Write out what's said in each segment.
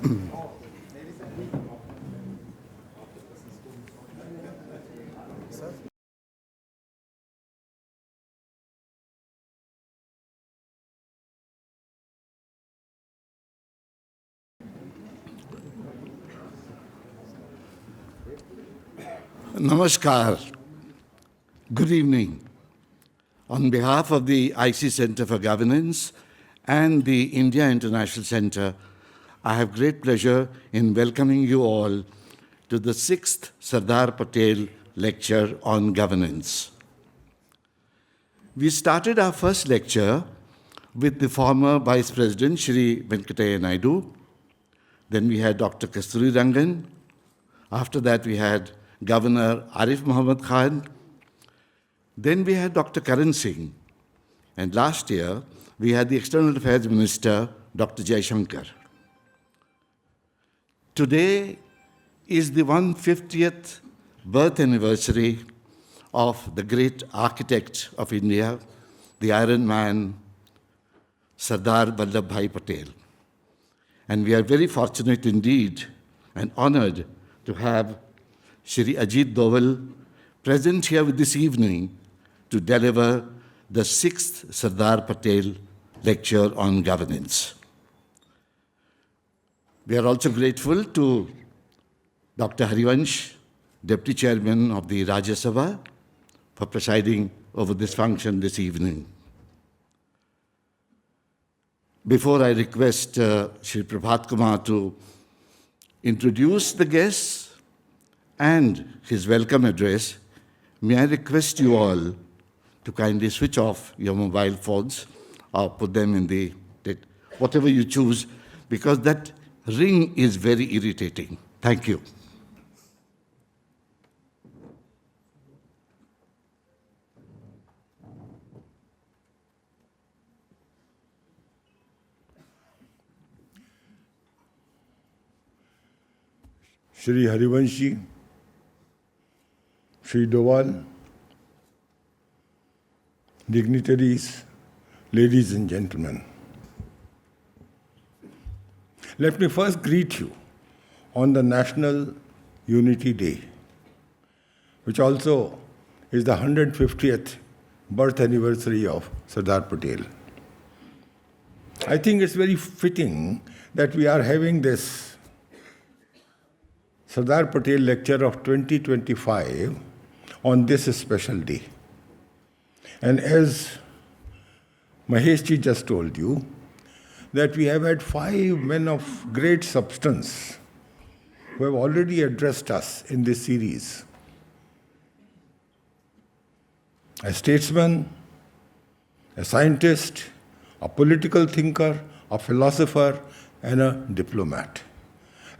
Namaskar. Good evening. On behalf of the IC Center for Governance and the India International Center, I have great pleasure in welcoming you all to the 6th Sardar Patel Lecture on Governance. We started our first lecture with the former Vice President, Shri Venkataya Naidu. Then we had Dr. Kasturi Rangan. After that, we had Governor Arif Muhammad Khan. Then we had Dr. Karan Singh. And last year, we had the External Affairs Minister, Dr. Jaishankar. Today is the 150th birth anniversary of the great architect of India, the Iron Man, Sardar Vallabhbhai Patel. And we are very fortunate indeed and honored to have Shri Ajit Doval present here this evening to deliver the 6th Sardar Patel Lecture on Governance. We are also grateful to Dr. Harivansh, Deputy Chairman of the Rajya Sabha, for presiding over this function this evening. Before I request Shri Prabhat Kumar to introduce the guests and his welcome address, may I request you all to kindly switch off your mobile phones or put them in the, whatever you choose, because that ring is very irritating. Thank you. Shri Harivanshi, Shri Doval, dignitaries, ladies and gentlemen. Let me first greet you on the National Unity Day, which also is the 150th birth anniversary of Sardar Patel. I think it's very fitting that we are having this Sardar Patel Lecture of 2025 on this special day. And as Mahesh ji just told you, that we have had 5 men of great substance who have already addressed us in this series. A statesman, a scientist, a political thinker, a philosopher, and a diplomat.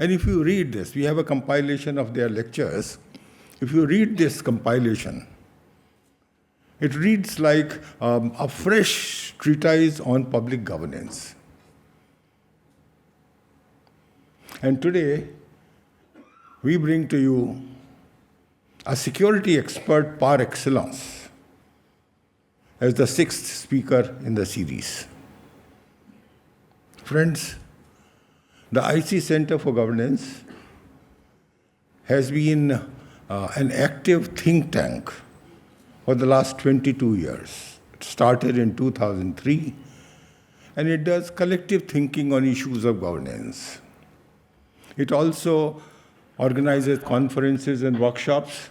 And if you read this, we have a compilation of their lectures. If you read this compilation, it reads like a fresh treatise on public governance. And today, we bring to you a security expert par excellence as the 6th speaker in the series. Friends, the IC Center for Governance has been an active think tank for the last 22 years. It started in 2003, and it does collective thinking on issues of governance. It also organizes conferences and workshops,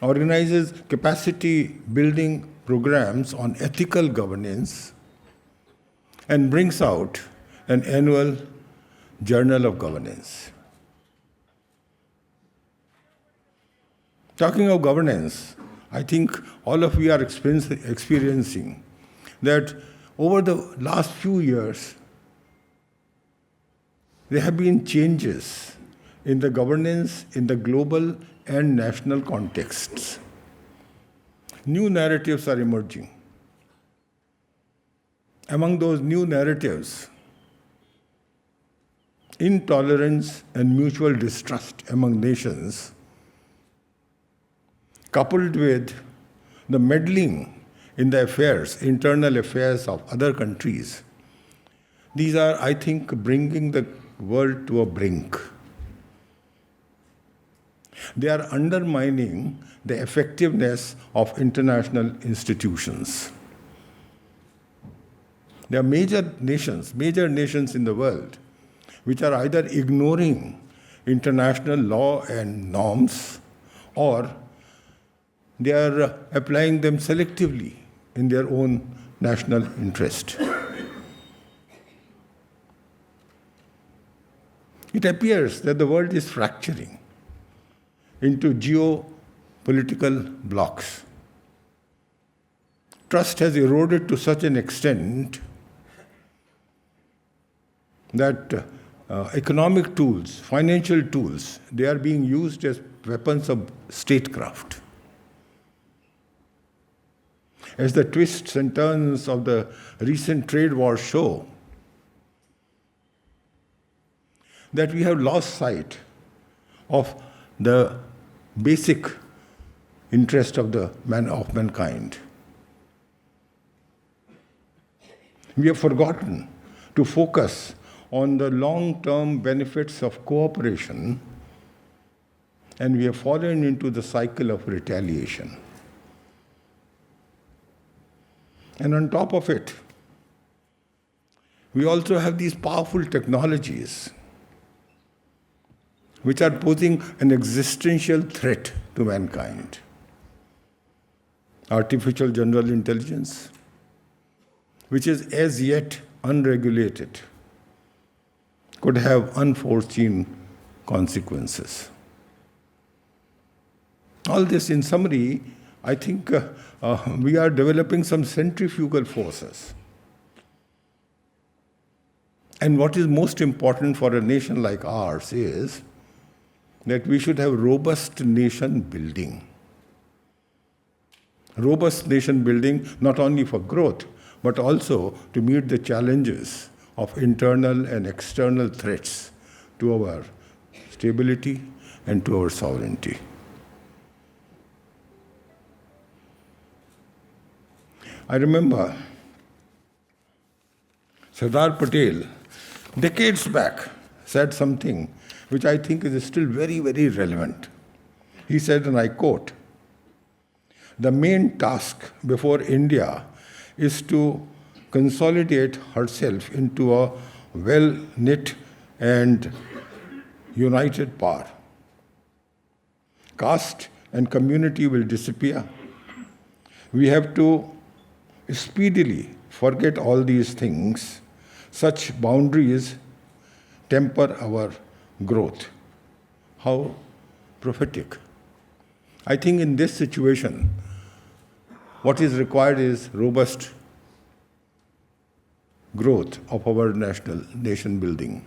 organizes capacity building programs on ethical governance, and brings out an annual Journal of Governance. Talking of governance, I think all of you are experiencing that over the last few years, there have been changes in the governance in the global and national contexts. New narratives are emerging. Among those new narratives, intolerance and mutual distrust among nations, coupled with the meddling in the affairs, internal affairs of other countries, These are, I think, bringing the world to a brink. They are undermining the effectiveness of international institutions. There are major nations in the world, which are either ignoring international law and norms, or they are applying them selectively in their own national interest. It appears that the world is fracturing into geopolitical blocks. Trust has eroded to such an extent that economic tools, financial tools, they are being used as weapons of statecraft. As the twists and turns of the recent trade wars show, that we have lost sight of the basic interest of mankind. We have forgotten to focus on the long-term benefits of cooperation, and we have fallen into the cycle of retaliation. And on top of it, we also have these powerful technologies which are posing an existential threat to mankind. Artificial general intelligence, which is as yet unregulated, could have unforeseen consequences. All this, in summary, I think we are developing some centrifugal forces. And what is most important for a nation like ours is that we should have robust nation building. Robust nation building not only for growth, but also to meet the challenges of internal and external threats to our stability and to our sovereignty. I remember Sardar Patel, decades back, said something which I think is still very, very relevant. He said, and I quote, "The main task before India is to consolidate herself into a well-knit and united power. Caste and community will disappear. We have to speedily forget all these things. Such boundaries temper our growth." How prophetic. I think in this situation, what is required is robust growth of our nation building.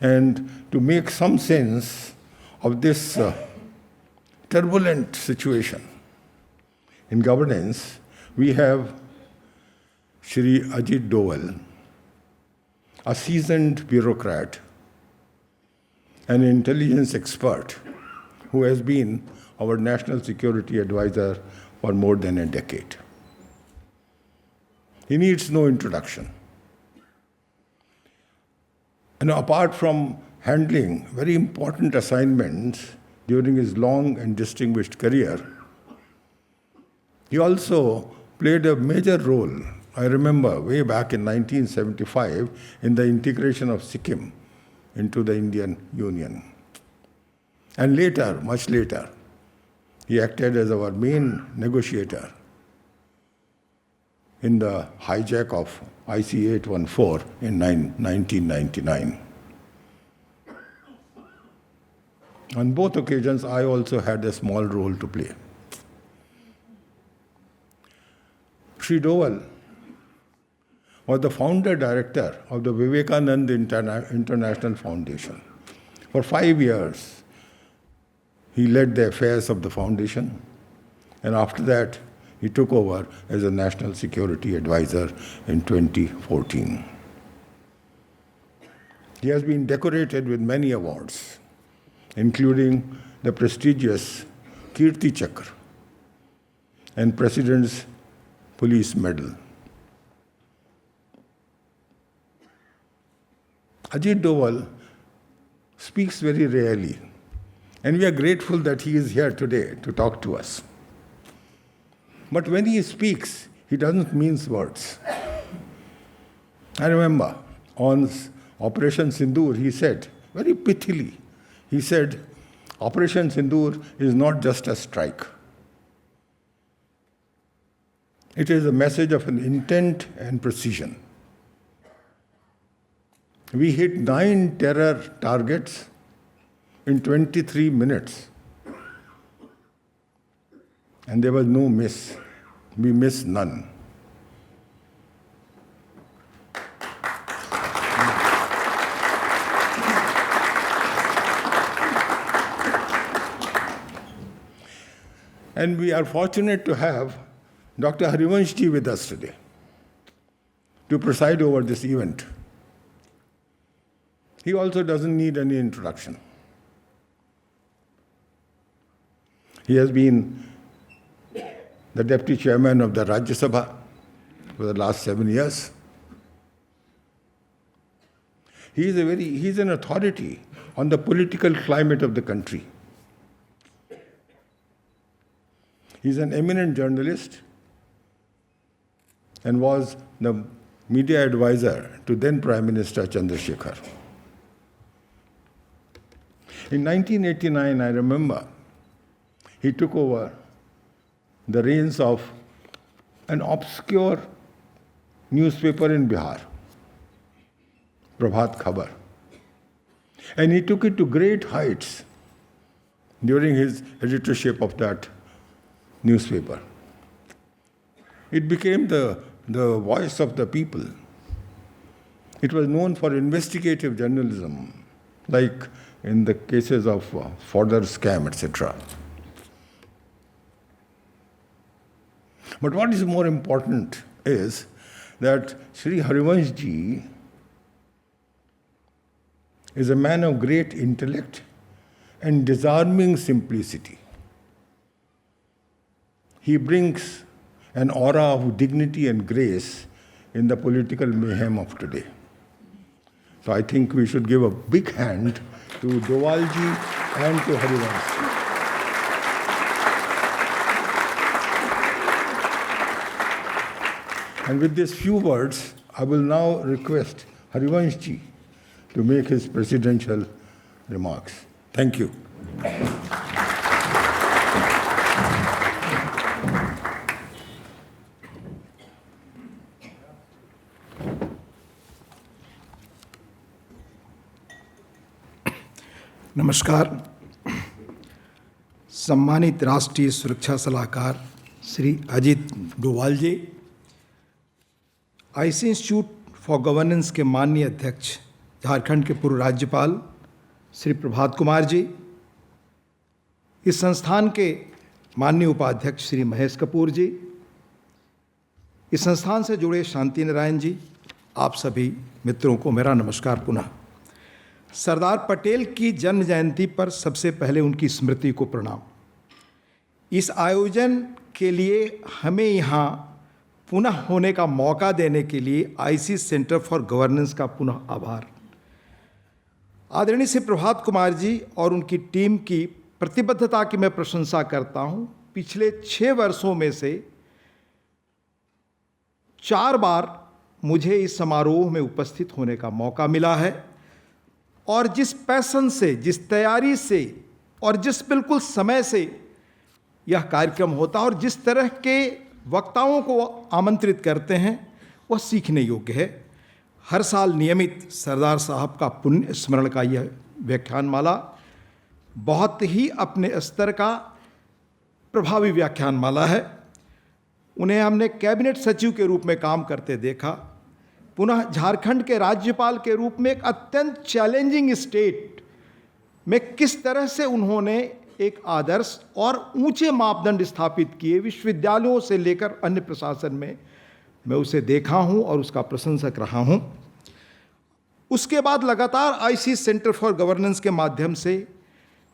And to make some sense of this turbulent situation in governance, we have Shri Ajit Doval, a seasoned bureaucrat, an intelligence expert who has been our national security advisor for more than a decade. He needs no introduction. And apart from handling very important assignments during his long and distinguished career, he also played a major role, I remember, way back in 1975, in the integration of Sikkim into the Indian Union. And later, much later, he acted as our main negotiator in the hijack of IC-814 in 1999. On both occasions, I also had a small role to play. Shri Doval was the founder director of the Vivekananda International Foundation. For 5 years, he led the affairs of the foundation, and after that, he took over as a national security advisor in 2014. He has been decorated with many awards, including the prestigious Kirti Chakra and President's Police Medal. Ajit Doval speaks very rarely, and we are grateful that he is here today to talk to us. But when he speaks, he doesn't mince words. I remember on Operation Sindoor, he said, very pithily, he said, Operation Sindoor is not just a strike. It is a message of an intent and precision. We hit 9 terror targets in 23 minutes. And there was no miss. We missed none. And we are fortunate to have Dr. Harivanshji with us today to preside over this event. He also doesn't need any introduction. He has been the deputy chairman of the Rajya Sabha for the last 7 years. He is an authority on the political climate of the country. He is an eminent journalist and was the media advisor to then Prime Minister Chandrasekhar. In 1989, I remember, he took over the reins of an obscure newspaper in Bihar, Prabhat Khabar. And he took it to great heights during his editorship of that newspaper. It became the voice of the people. It was known for investigative journalism, like in the cases of Fodder scam, etc. But what is more important is that Shri Harivanshji is a man of great intellect and disarming simplicity. He brings an aura of dignity and grace in the political mayhem of today. So I think we should give a big hand to Dovalji and to Harivanshji. And with these few words, I will now request Harivanshji to make his presidential remarks. Thank you. नमस्कार। सम्मानित राष्ट्रीय सुरक्षा सलाहकार श्री अजीत डोवाल जी, IC institute for governance के माननीय अध्यक्ष झारखंड के पूर्व राज्यपाल श्री प्रभात कुमार जी, इस संस्थान के माननीय उपाध्यक्ष श्री महेश कपूर जी, इस संस्थान से जुड़े शांति नारायण जी, आप सभी मित्रों को मेरा नमस्कार पुनः। सरदार पटेल की जन्म जयंती पर सबसे पहले उनकी स्मृति को प्रणाम। इस आयोजन के लिए हमें यहाँ पुनः होने का मौका देने के लिए आईसी सेंटर फॉर गवर्नेंस का पुनः आभार। आदरणीय श्री प्रभात कुमार जी और उनकी टीम की प्रतिबद्धता की मैं प्रशंसा करता हूँ। पिछले 6 वर्षों में से 4 बार मुझे इस समारोह में उपस्थित होने का मौका मिला है और जिस पैशन से, जिस तैयारी से और जिस बिल्कुल समय से यह कार्यक्रम होता है और जिस तरह के वक्ताओं को आमंत्रित करते हैं, वह सीखने योग्य है। हर साल नियमित सरदार साहब का पुण्य स्मरण का यह व्याख्यानमाला बहुत ही अपने स्तर का प्रभावी व्याख्यानमाला है। उन्हें हमने कैबिनेट सचिव के रूप में काम करते देखा, पुनः झारखंड के राज्यपाल के रूप में एक अत्यंत चैलेंजिंग स्टेट में किस तरह से उन्होंने एक आदर्श और ऊंचे मापदंड स्थापित किए, विश्वविद्यालयों से लेकर अन्य प्रशासन में मैं उसे देखा हूं और उसका प्रशंसक रहा हूं। उसके बाद लगातार आईसी सेंटर फॉर गवर्नेंस के माध्यम से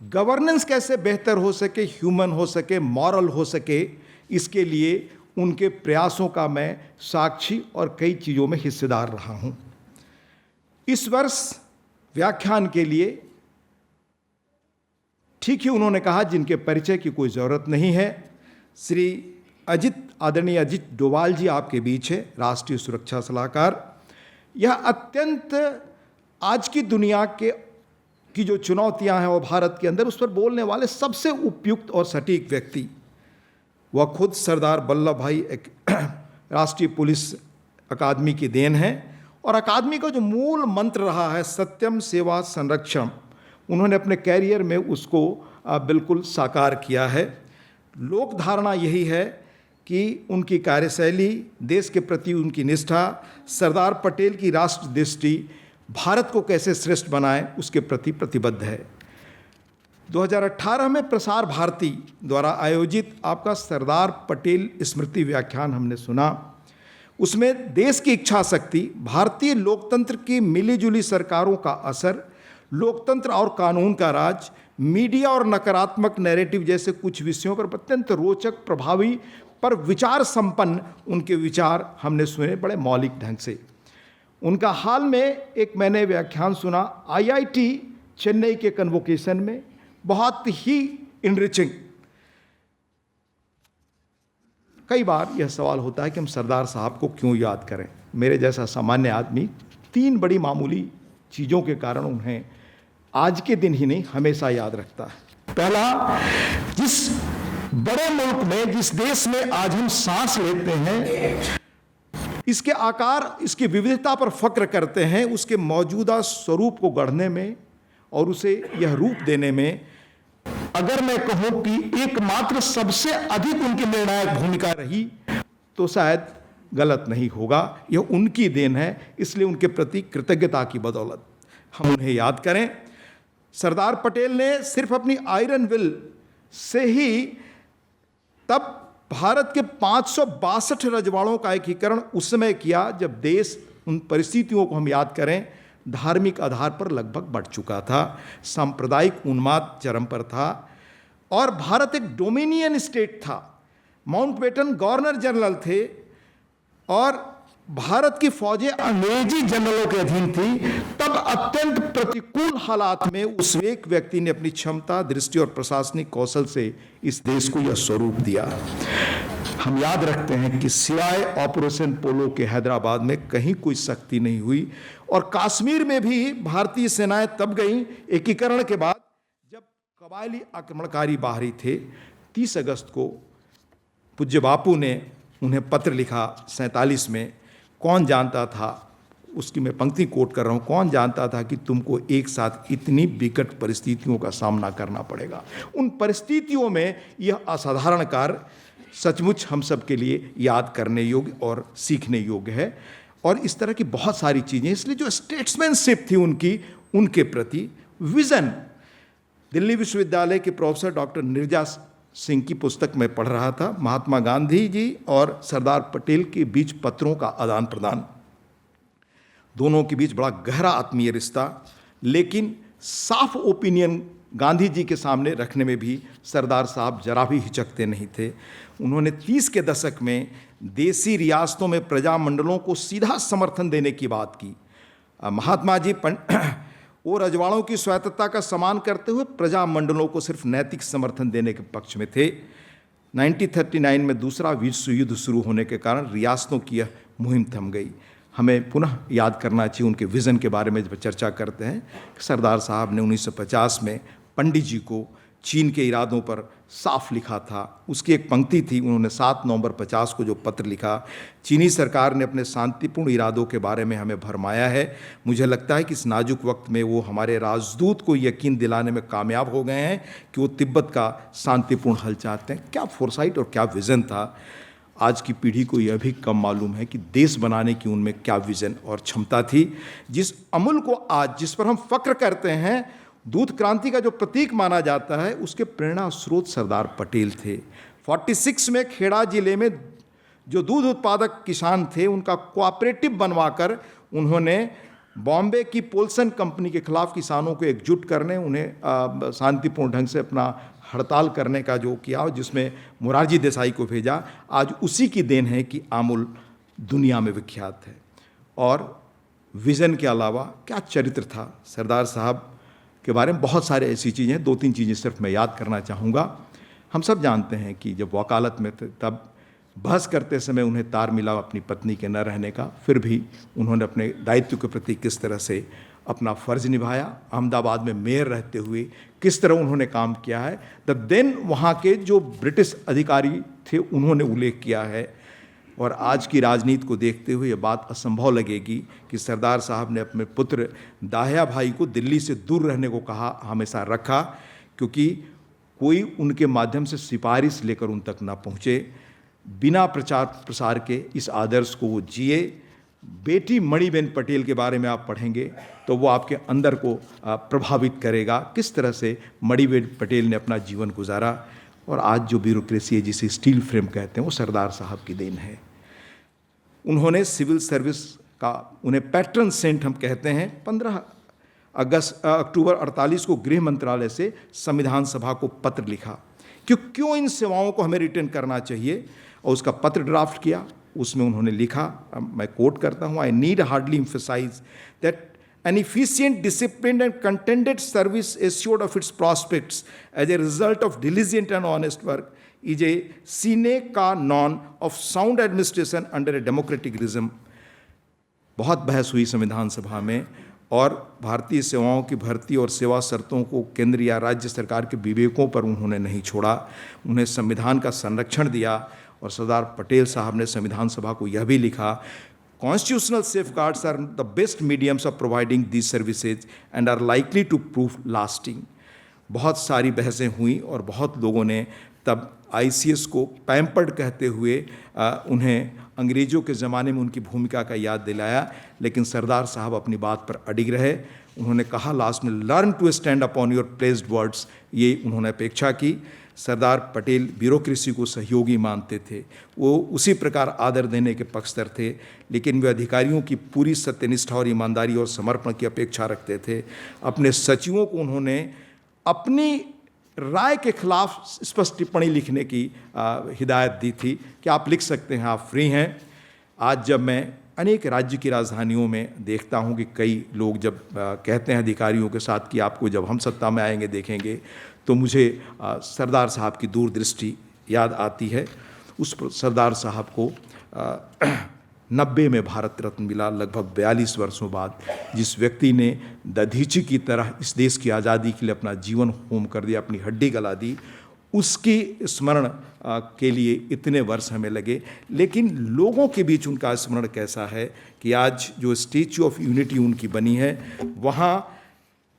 गवर्नेंस कैसे बेहतर हो सके, ह्यूमन हो सके, मॉरल हो सके, इसके लिए उनके प्रयासों का मैं साक्षी और कई चीज़ों में हिस्सेदार रहा हूं। इस वर्ष व्याख्यान के लिए ठीक ही उन्होंने कहा जिनके परिचय की कोई ज़रूरत नहीं है। श्री आदरणीय अजित डोभाल जी आपके बीच है, राष्ट्रीय सुरक्षा सलाहकार। यह अत्यंत आज की दुनिया की जो चुनौतियां हैं और भारत के अंदर, उस पर बोलने वाले सबसे उपयुक्त और सटीक व्यक्ति वह खुद सरदार वल्लभ भाई राष्ट्रीय पुलिस अकादमी की देन है। और अकादमी का जो मूल मंत्र रहा है सत्यम सेवा संरक्षण, उन्होंने अपने कैरियर में उसको बिल्कुल साकार किया है। लोक धारणा यही है कि उनकी कार्यशैली, देश के प्रति उनकी निष्ठा, सरदार पटेल की राष्ट्र दृष्टि भारत को कैसे श्रेष्ठ बनाए उसके प्रति प्रतिबद्ध है। 2018 में प्रसार भारती द्वारा आयोजित आपका सरदार पटेल स्मृति व्याख्यान हमने सुना। उसमें देश की इच्छा शक्ति, भारतीय लोकतंत्र की मिलीजुली सरकारों का असर, लोकतंत्र और कानून का राज, मीडिया और नकारात्मक नैरेटिव जैसे कुछ विषयों पर अत्यंत रोचक, प्रभावी पर विचार संपन्न उनके विचार हमने सुने बड़े मौलिक ढंग से। उनका हाल में एक मैंने व्याख्यान सुना आईआईटी चेन्नई के कन्वोकेशन में, बहुत ही इनरिचिंग। कई बार यह सवाल होता है कि हम सरदार साहब को क्यों याद करें। मेरे जैसा सामान्य आदमी 3 बड़ी मामूली चीज़ों के कारण उन्हें आज के दिन ही नहीं हमेशा याद रखता है। पहला, जिस बड़े मुल्क में, जिस देश में आज हम सांस लेते हैं, इसके आकार, इसकी विविधता पर फक्र करते हैं, उसके मौजूदा स्वरूप को गढ़ने में और उसे यह रूप देने में अगर मैं कहूं कि एकमात्र सबसे अधिक उनकी निर्णायक भूमिका रही तो शायद गलत नहीं होगा। यह उनकी देन है, इसलिए उनके प्रति कृतज्ञता की बदौलत हम उन्हें याद करें। सरदार पटेल ने सिर्फ अपनी आयरन विल से ही तब भारत के 562 रजवाड़ों का एकीकरण उस समय किया जब देश, उन परिस्थितियों को हम याद करें, धार्मिक आधार पर लगभग बढ़ चुका था, सांप्रदायिक उन्माद चरम पर था और भारत एक डोमिनियन स्टेट था। माउंटबेटन गवर्नर जनरल थे और भारत की फौजें अंग्रेजी जनरलों के अधीन थी। तब अत्यंत प्रतिकूल हालात में उस एक व्यक्ति ने अपनी क्षमता, दृष्टि और प्रशासनिक कौशल से इस देश को यह स्वरूप दिया। हम याद रखते हैं कि सिवाय ऑपरेशन पोलो के हैदराबाद में कहीं कोई सख्ती नहीं हुई और कश्मीर में भी भारतीय सेनाएं तब गईं एकीकरण के बाद जब कबायली आक्रमणकारी बाहरी थे। 30 अगस्त को पूज्य बापू ने उन्हें पत्र लिखा 47 में। कौन जानता था, उसकी मैं पंक्ति कोट कर रहा हूँ, कौन जानता था कि तुमको एक साथ इतनी विकट परिस्थितियों का सामना करना पड़ेगा। उन परिस्थितियों में यह असाधारण कार्य सचमुच हम सब के लिए याद करने योग्य और सीखने योग्य है। और इस तरह की बहुत सारी चीज़ें, इसलिए जो स्टेट्समैनशिप थी उनकी, उनके प्रति विज़न। दिल्ली विश्वविद्यालय के प्रोफेसर डॉक्टर नीरजा सिंह की पुस्तक में पढ़ रहा था, महात्मा गांधी जी और सरदार पटेल के बीच पत्रों का आदान प्रदान, दोनों के बीच बड़ा गहरा आत्मीय रिश्ता, लेकिन साफ ओपिनियन गांधी जी के सामने रखने में भी सरदार साहब जरा भी हिचकते नहीं थे। उन्होंने 30 के दशक में देसी रियासतों में प्रजामंडलों को सीधा समर्थन देने की बात की। महात्मा जी वो रजवाड़ों की स्वायत्तता का सम्मान करते हुए प्रजामंडलों को सिर्फ नैतिक समर्थन देने के पक्ष में थे। 1939 में दूसरा विश्व युद्ध शुरू होने के कारण रियासतों की यह मुहिम थम गई। हमें पुनः याद करना चाहिए उनके विज़न के बारे में जब चर्चा करते हैं। सरदार साहब ने 1950 में पंडित जी को चीन के इरादों पर साफ लिखा था। उसकी एक पंक्ति थी, उन्होंने 7 नवंबर 50 को जो पत्र लिखा, चीनी सरकार ने अपने शांतिपूर्ण इरादों के बारे में हमें भरमाया है। मुझे लगता है कि इस नाजुक वक्त में वो हमारे राजदूत को यकीन दिलाने में कामयाब हो गए हैं कि वो तिब्बत का शांतिपूर्ण हल चाहते हैं। क्या फोरसाइट और क्या विज़न था। आज की पीढ़ी को यह भी कम मालूम है कि देश बनाने की उनमें क्या विज़न और क्षमता थी। जिस अमूल को आज, जिस पर हम फक्र करते हैं, दूध क्रांति का जो प्रतीक माना जाता है, उसके प्रेरणा स्रोत सरदार पटेल थे। 46 में खेड़ा जिले में जो दूध उत्पादक किसान थे, उनका कोऑपरेटिव बनवाकर उन्होंने बॉम्बे की पोल्सन कंपनी के खिलाफ किसानों को एकजुट करने, उन्हें शांतिपूर्ण ढंग से अपना हड़ताल करने का जो किया, जिसमें मोरारजी देसाई को भेजा, आज उसी की देन है कि आमूल दुनिया में विख्यात है। और विज़न के अलावा क्या चरित्र था। सरदार साहब के बारे में बहुत सारे ऐसी चीज़ें हैं, 2-3 चीज़ें सिर्फ मैं याद करना चाहूँगा। हम सब जानते हैं कि जब वकालत में थे तब बहस करते समय उन्हें तार मिला अपनी पत्नी के न रहने का, फिर भी उन्होंने अपने दायित्व के प्रति किस तरह से अपना फ़र्ज़ निभाया। अहमदाबाद में मेयर रहते हुए किस तरह उन्होंने काम किया है, द देन वहाँ के जो ब्रिटिश अधिकारी थे उन्होंने उल्लेख किया है। और आज की राजनीति को देखते हुए ये बात असंभव लगेगी कि सरदार साहब ने अपने पुत्र दाहिया भाई को दिल्ली से दूर रहने को कहा, हमेशा रखा, क्योंकि कोई उनके माध्यम से सिफारिश लेकर उन तक ना पहुँचे। बिना प्रचार प्रसार के इस आदर्श को वो जिए। बेटी मणिबेन पटेल के बारे में आप पढ़ेंगे तो वो आपके अंदर को प्रभावित करेगा, किस तरह से मणिबेन पटेल ने अपना जीवन गुजारा। और आज जो ब्यूरोक्रेसी है जिसे स्टील फ्रेम कहते हैं वो सरदार साहब की देन है। उन्होंने सिविल सर्विस का, उन्हें पैट्रन सेंट हम कहते हैं, 15 अक्टूबर 48 को गृह मंत्रालय से संविधान सभा को पत्र लिखा कि क्यों इन सेवाओं को हमें रिटर्न करना चाहिए, और उसका पत्र ड्राफ्ट किया। उसमें उन्होंने लिखा, मैं कोट करता हूँ, I need hardly emphasise that an efficient, disciplined and contented service assured of its prospects as a result of diligent and honest work is a sine qua non of sound administration under a democratic regime। बहुत बहस हुई संविधान सभा में और भारतीय सेवाओं की भर्ती और सेवा शर्तों को केंद्र या राज्य सरकार के विवेकों पर उन्होंने नहीं छोड़ा, उन्हें संविधान का संरक्षण दिया। और सरदार पटेल साहब ने संविधान सभा को यह भी लिखा, Constitutional safeguards are the best mediums of providing these services and are likely to prove lasting। बहुत सारी बहसें हुई और बहुत लोगों ने तब ICS को पैम्पर्ड कहते हुए उन्हें अंग्रेज़ों के ज़माने में उनकी भूमिका का याद दिलाया, लेकिन सरदार साहब अपनी बात पर अडिग रहे। उन्होंने कहा लास्ट में, learn to stand upon your placed words, ये उन्होंने अपेक्षा की। सरदार पटेल ब्यूरोक्रेसी को सहयोगी मानते थे, वो उसी प्रकार आदर देने के पक्षधर थे, लेकिन वे अधिकारियों की पूरी सत्यनिष्ठा और ईमानदारी और समर्पण की अपेक्षा रखते थे। अपने सचिवों को उन्होंने अपनी राय के खिलाफ स्पष्ट टिप्पणी लिखने की हिदायत दी थी कि आप लिख सकते हैं, आप फ्री हैं। आज जब मैं अनेक राज्य की राजधानियों में देखता हूं कि कई लोग जब कहते हैं अधिकारियों के साथ कि आपको जब हम सत्ता में आएंगे देखेंगे, तो मुझे सरदार साहब की दूरदृष्टि याद आती है। उस सरदार साहब को 90 में भारत रत्न मिला, लगभग 42 वर्षों बाद। जिस व्यक्ति ने दधीची की तरह इस देश की आज़ादी के लिए अपना जीवन होम कर दिया, अपनी हड्डी गला दी, उसकी स्मरण के लिए इतने वर्ष हमें लगे। लेकिन लोगों के बीच उनका स्मरण कैसा है कि आज जो स्टैच्यू ऑफ यूनिटी उनकी बनी है, वहाँ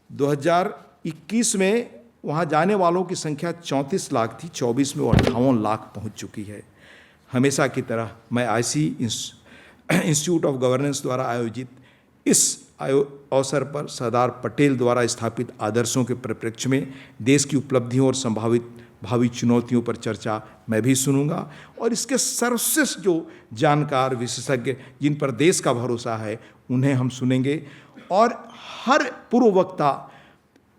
2021 में वहाँ जाने वालों की संख्या 34 लाख थी, 24 में वो 58 लाख पहुँच चुकी है। हमेशा की तरह मैं IC इंस्टीट्यूट ऑफ गवर्नेंस द्वारा आयोजित इस अवसर पर सरदार पटेल द्वारा स्थापित आदर्शों के परिप्रेक्ष्य में देश की उपलब्धियों और संभावित भावी चुनौतियों पर चर्चा मैं भी सुनूंगा, और इसके सर्वश्रेष्ठ जो जानकार विशेषज्ञ जिन पर देश का भरोसा है उन्हें हम सुनेंगे। और हर पूर्व वक्ता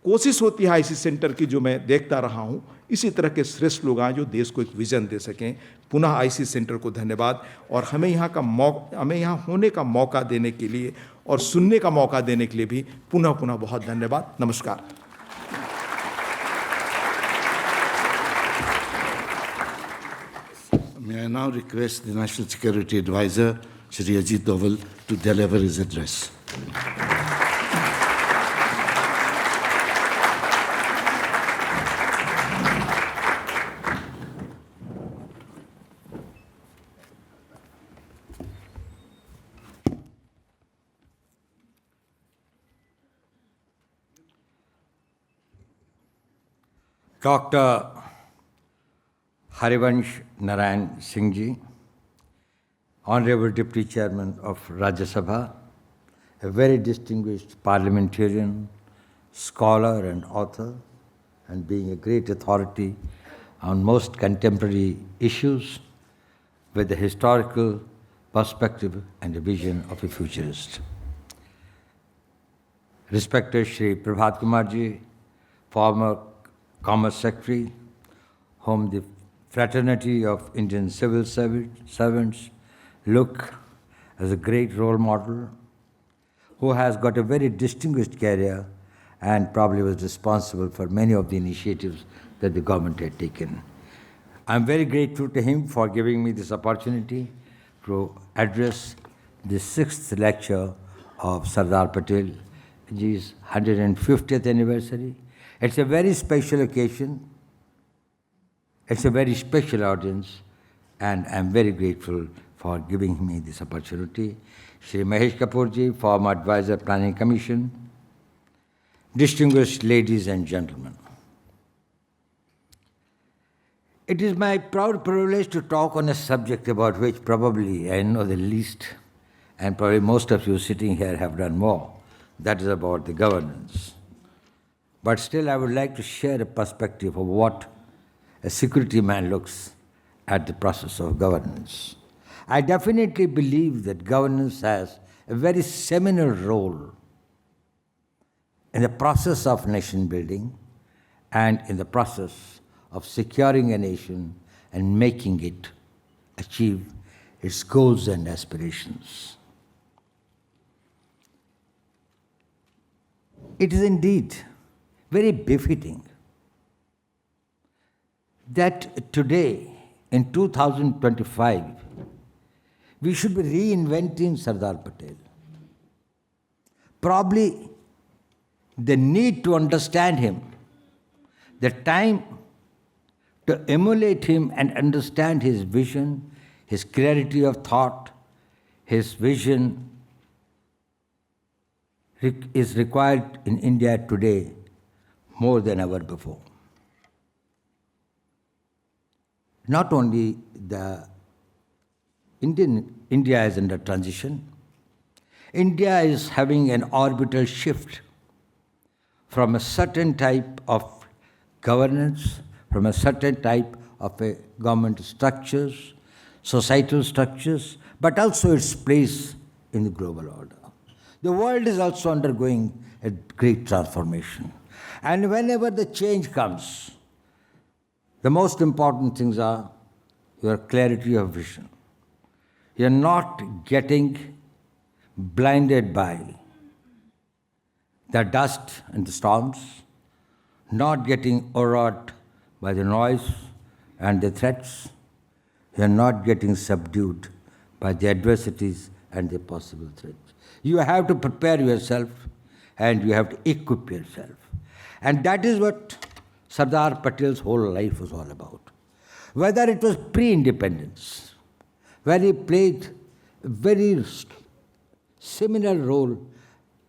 कोशिश होती है IC सेंटर की, जो मैं देखता रहा हूँ, इसी तरह के श्रेष्ठ लोग आए जो देश को एक विजन दे सकें। पुनः IC सेंटर को धन्यवाद, और हमें यहाँ होने का मौका देने के लिए और सुनने का मौका देने के लिए भी पुनः बहुत धन्यवाद। नमस्कार। May I now request the National Security Advisor, Shri Ajit Doval, to deliver his address. Dr. Harivansh Narayan Singh Ji, Honorable Deputy Chairman of Rajya Sabha, a very distinguished parliamentarian, scholar and author, and being a great authority on most contemporary issues with a historical perspective and a vision of a futurist. Respected Shri Prabhat Kumar Ji, former Commerce Secretary, whom the fraternity of Indian civil servants look as a great role model, who has got a very distinguished career and probably was responsible for many of the initiatives that the government had taken. I'm very grateful to him for giving me this opportunity to address the sixth lecture of Sardar Patel, his 150th anniversary. It's a very special occasion. It's a very special audience, and I'm very grateful for giving me this opportunity. Shri Mahesh Kapoorji, former Advisor, Planning Commission, distinguished ladies and gentlemen. It is my proud privilege to talk on a subject about which probably I know the least, and probably most of you sitting here have done more. That is about the governance. But still, I would like to share a perspective of what a security man looks at the process of governance. I definitely believe that governance has a very seminal role in the process of nation building and in the process of securing a nation and making it achieve its goals and aspirations. It is indeed very befitting that today, in 2025, we should be reinventing Sardar Patel. Probably the need to understand him, the time to emulate him and understand his vision, his clarity of thought, his vision is required in India today more than ever before. Not only India is under transition, India is having an orbital shift from a certain type of governance, from a certain type of a government structures, societal structures, but also its place in the global order. The world is also undergoing a great transformation. And whenever the change comes, the most important things are your clarity of vision. You're not getting blinded by the dust and the storms, not getting overawed by the noise and the threats. You're not getting subdued by the adversities and the possible threats. You have to prepare yourself and you have to equip yourself. And that is what Sardar Patel's whole life was all about. Whether it was pre-independence, where he played a very seminal role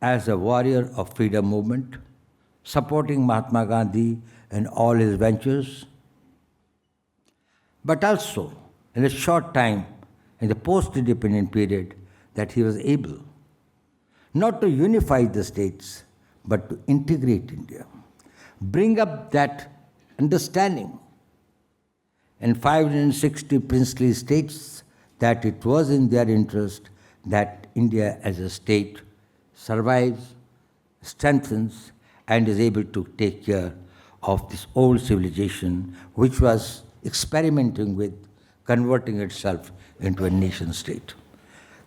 as a warrior of freedom movement, supporting Mahatma Gandhi in all his ventures, but also in a short time, in the post-independent period, that he was able not to unify the states, but to integrate India, bring up that understanding in 560 princely states that it was in their interest that India as a state survives, strengthens, and is able to take care of this old civilization which was experimenting with converting itself into a nation state.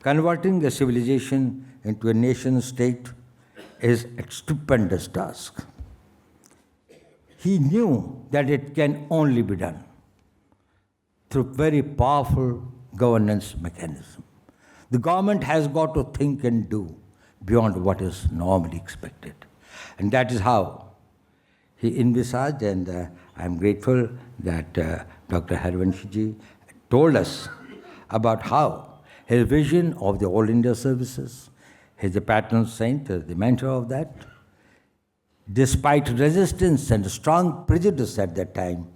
Converting a civilization into a nation state is a stupendous task. He knew that it can only be done through very powerful governance mechanism. The government has got to think and do beyond what is normally expected. And that is how he envisaged, and I'm grateful that Dr. Harvanshji told us about how his vision of the All India services, he's the patron saint, the mentor of that. Despite resistance and strong prejudice at that time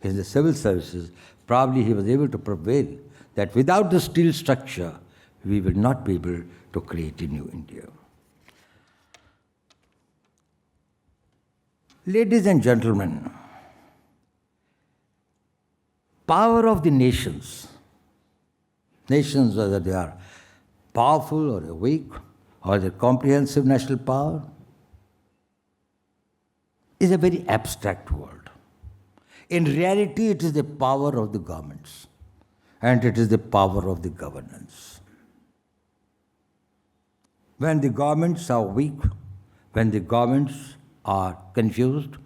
in the civil services, probably he was able to prevail that without the steel structure, we will not be able to create a new India. Ladies and gentlemen, power of the nations, whether they are powerful or weak, or the comprehensive national power, is a very abstract word. In reality, it is the power of the governments, and it is the power of the governance. when the governments are weak, when the governments are confused,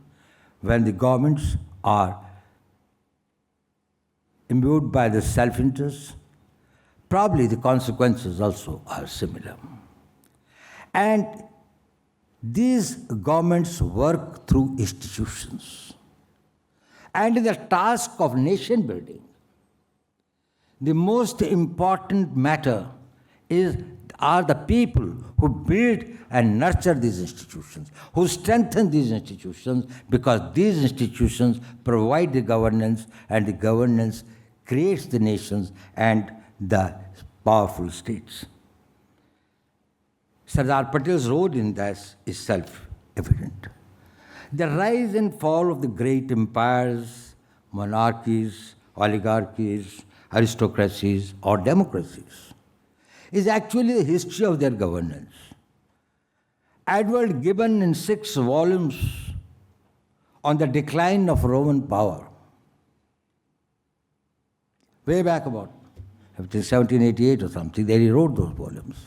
when the governments are imbued by the self-interest, probably the consequences also are similar. And these governments work through institutions. And in the task of nation building, the most important matter are the people who build and nurture these institutions, who strengthen these institutions, because these institutions provide the governance, and the governance creates the nations and the powerful states. Sardar Patel's role in this is self-evident. The rise and fall of the great empires, monarchies, oligarchies, aristocracies, or democracies is actually the history of their governance. Edward Gibbon, in 6 volumes on the decline of Roman power, way back about 1788 or something, there he wrote those volumes.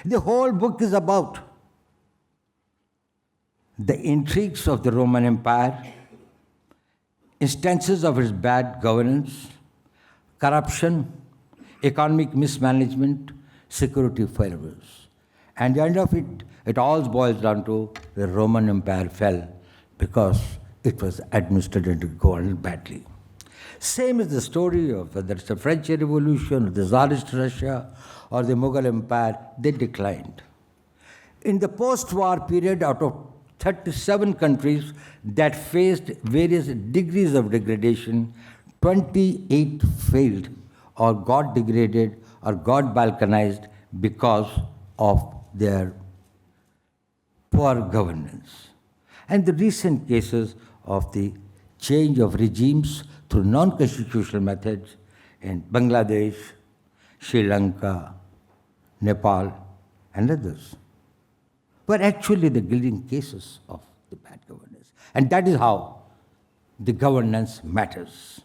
The whole book is about the intrigues of the Roman Empire, instances of its bad governance, corruption, economic mismanagement, security failures. And the end of it, it all boils down to the Roman Empire fell because it was administered and governed badly. Same is the story of whether it's the French Revolution, or the Tsarist Russia, or the Mughal Empire, they declined. In the post-war period, out of 37 countries that faced various degrees of degradation, 28 failed or got degraded or got balkanized because of their poor governance. And the recent cases of the change of regimes through non-constitutional methods in Bangladesh, Sri Lanka, Nepal, and others were actually the gilding cases of the bad governance. And that is how the governance matters.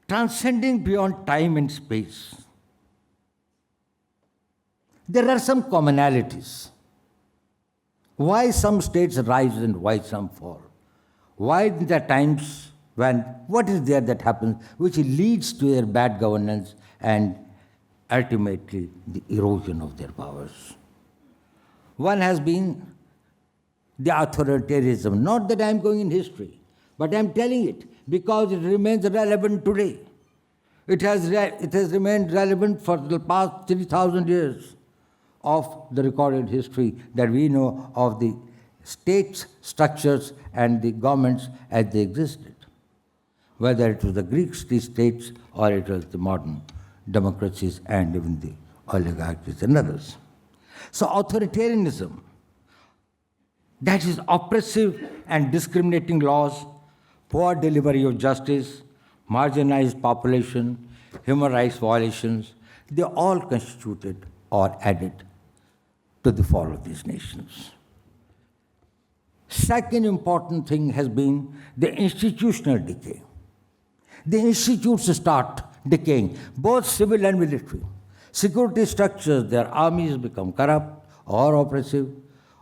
Transcending beyond time and space, there are some commonalities. Why some states rise and why some fall? Why there are times when, what is there that happens which leads to their bad governance and ultimately the erosion of their powers? One has been the authoritarianism. Not that I am going in history, but I am telling it because it remains relevant today. It has remained relevant for the past 3,000 years of the recorded history that we know of the states, structures, and the governments as they existed, whether it was the Greek states or it was the modern democracies and even the oligarchies and others. So authoritarianism, that is oppressive and discriminating laws, poor delivery of justice, marginalized population, human rights violations, they all constituted or added to the fall of these nations. Second important thing has been the institutional decay. The institutes start decaying, both civil and military. Security structures, their armies become corrupt or oppressive,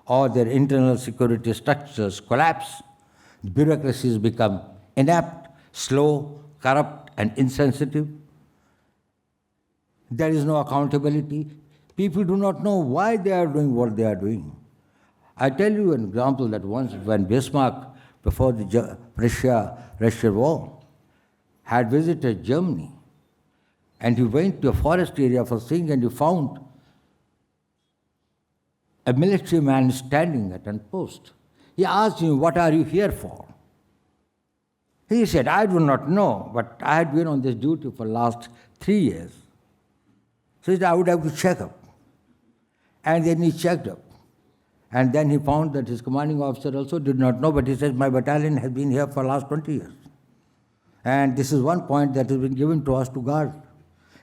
or their internal security structures collapse. Bureaucracies become inept, slow, corrupt, and insensitive. There is no accountability. People do not know why they are doing what they are doing. I tell you an example that once when Bismarck, before the Russia war, had visited Germany, and he went to a forest area for seeing, and he found a military man standing at a post. He asked him, "What are you here for?" He said, "I do not know, but I had been on this duty for the last 3 years. So he said, I would have to check up. And then he checked up. And then he found that his commanding officer also did not know, but he said, my battalion has been here for the last 20 years. And this is one point that has been given to us to guard.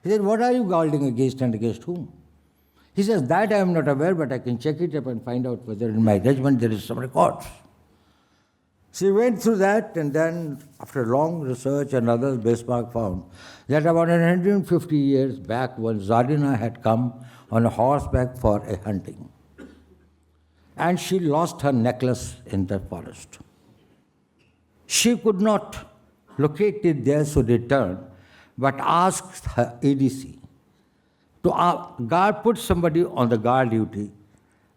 He said, what are you guarding against and against whom? He says, that I am not aware, but I can check it up and find out whether in my regiment there is some records. She went through that, and then, after long research and others, Bismarck found that about 150 years back, when Zardina had come on a horseback for a hunting, and she lost her necklace in the forest. She could not locate it there, so returned, but asked her ADC to put somebody on the guard duty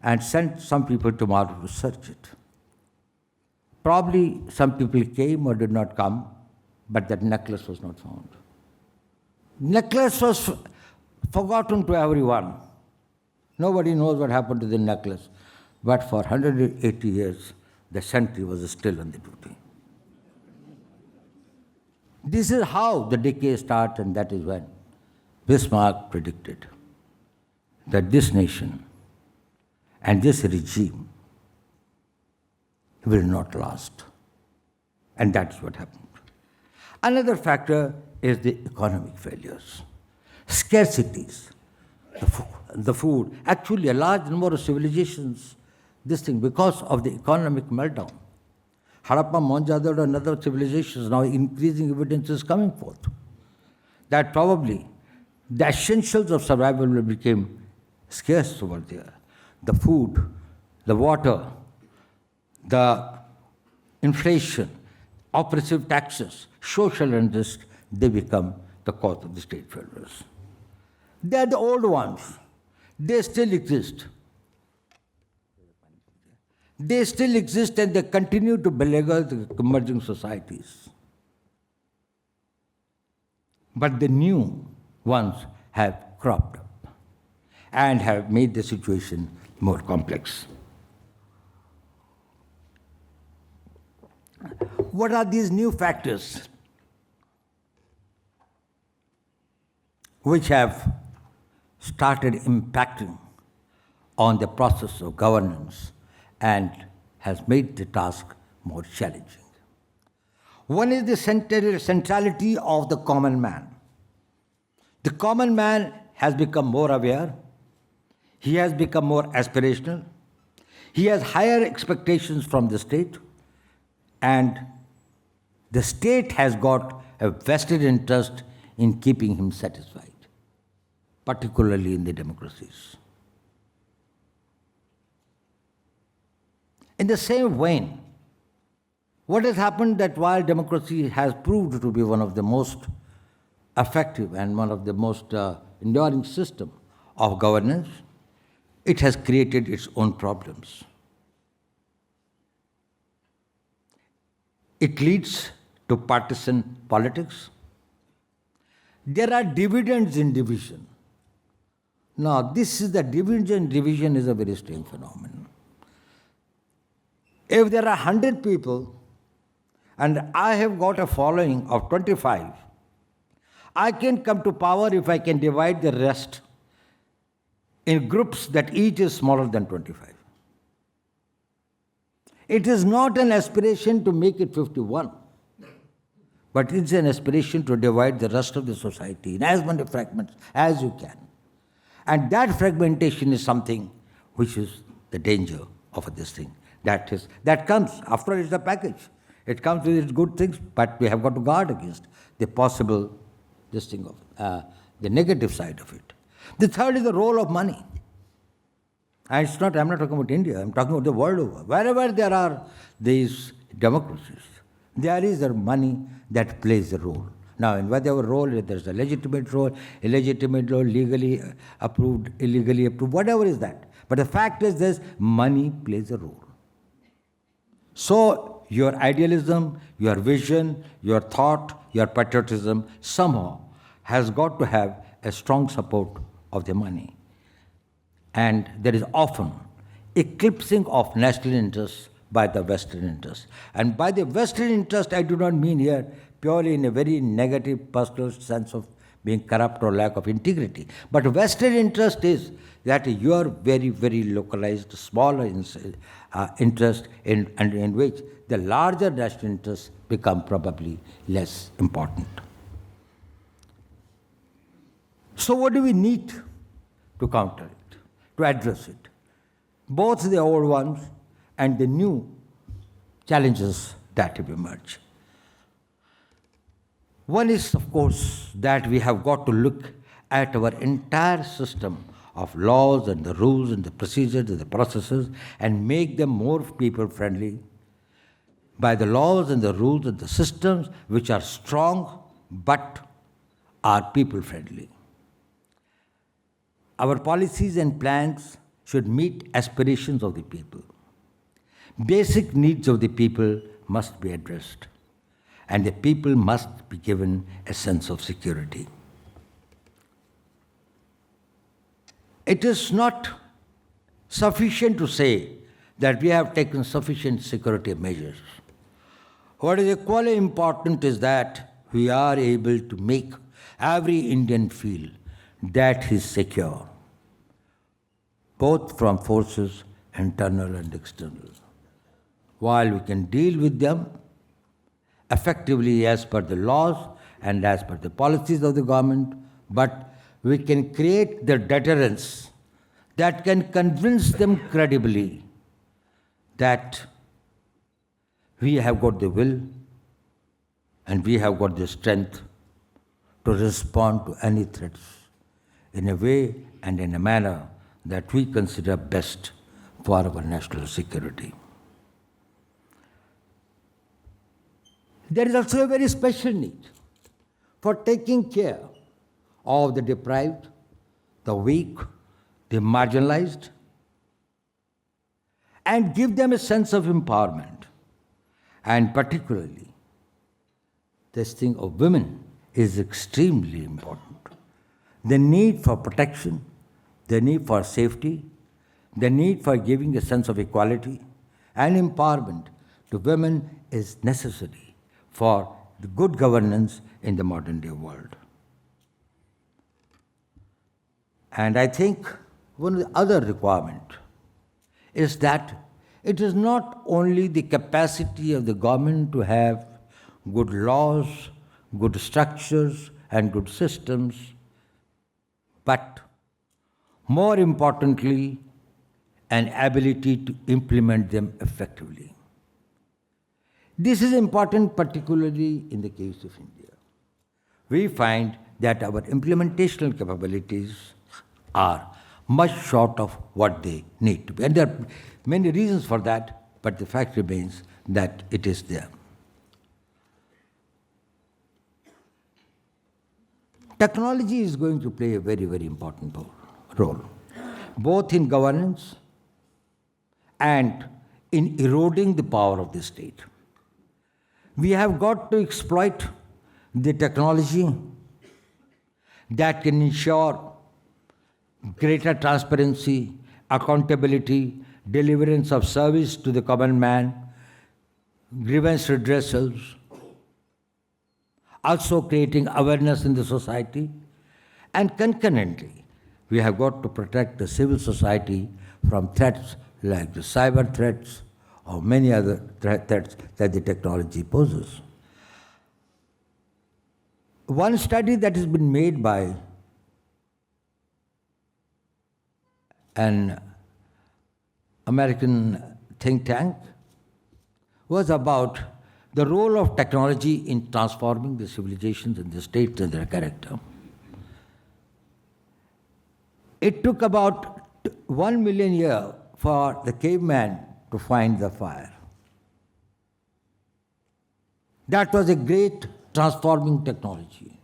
and send some people tomorrow to search it. Probably some people came or did not come, but that necklace was not found. Necklace was forgotten to everyone. Nobody knows what happened to the necklace. But for 180 years, the sentry was still on the duty. This is how the decay starts, and that is when Bismarck predicted that this nation and this regime will not last. And that's what happened. Another factor is the economic failures, scarcities, the food. Actually, a large number of civilizations, because of the economic meltdown. Harappa, Mohenjo-daro, and other civilizations, now increasing evidence is coming forth that probably the essentials of survival will become scarce over there. The food, the water, the inflation, oppressive taxes, social unrest, they become the cause of the state failures. They are the old ones. They still exist. They still exist, and they continue to beleaguer the emerging societies. But the new ones have cropped up and have made the situation more complex. What are these new factors which have started impacting on the process of governance and has made the task more challenging? One is the centrality of the common man. The common man has become more aware. He has become more aspirational. He has higher expectations from the state. And the state has got a vested interest in keeping him satisfied, particularly in the democracies. In the same vein, what has happened that while democracy has proved to be one of the most effective and one of the most enduring system of governance, it has created its own problems. It leads to partisan politics. There are dividends in division. Now, division is a very strange phenomenon. If there are 100 people and I have got a following of 25, I can come to power if I can divide the rest in groups that each is smaller than 25. It is not an aspiration to make it 51, but it's an aspiration to divide the rest of the society in as many fragments as you can. And that fragmentation is something which is the danger of this thing. That comes, after all, it's a package. It comes with its good things, but we have got to guard against the possible, the negative side of it. The third is the role of money. And I'm not talking about India, I'm talking about the world over. Wherever there are these democracies, there is a money that plays a role. Now, in whatever role, there's a legitimate role, illegitimate role, legally approved, illegally approved, whatever is that. But the fact is this, money plays a role. So, your idealism, your vision, your thought, your patriotism somehow has got to have a strong support of the money. And there is often eclipsing of national interests by the Western interest. And by the Western interest, I do not mean here purely in a very negative personal sense of being corrupt or lack of integrity. But Western interest is that your very, very localized, smaller interest in which the larger national interests become probably less important. So what do we need to counter it, to address it? Both the old ones and the new challenges that have emerged. One is, of course, that we have got to look at our entire system of laws and the rules and the procedures and the processes and make them more people-friendly by the laws and the rules and the systems which are strong but are people-friendly. Our policies and plans should meet aspirations of the people. Basic needs of the people must be addressed, and the people must be given a sense of security. It is not sufficient to say that we have taken sufficient security measures. What is equally important is that we are able to make every Indian feel that he is secure, both from forces internal and external. While we can deal with them effectively as per the laws and as per the policies of the government, but we can create the deterrence that can convince them credibly that we have got the will and we have got the strength to respond to any threats in a way and in a manner that we consider best for our national security. There is also a very special need for taking care of the deprived, the weak, the marginalized, and give them a sense of empowerment. And particularly, this thing of women is extremely important. The need for protection, the need for safety, the need for giving a sense of equality and empowerment to women is necessary for the good governance in the modern day world. And I think one of the other requirements is that it is not only the capacity of the government to have good laws, good structures, and good systems, but more importantly, an ability to implement them effectively. This is important particularly in the case of India. We find that our implementational capabilities are much short of what they need to be. And there are many reasons for that, but the fact remains that it is there. Technology is going to play a very, very important role, both in governance and in eroding the power of the state. We have got to exploit the technology that can ensure greater transparency, accountability, deliverance of service to the common man, grievance redressals, also creating awareness in the society, and concurrently, we have got to protect the civil society from threats like the cyber threats or many other threats that the technology poses. One study that has been made by an American think tank was about the role of technology in transforming the civilizations and the states and their character. It took about 1 million years for the caveman to find the fire. That was a great transforming technology.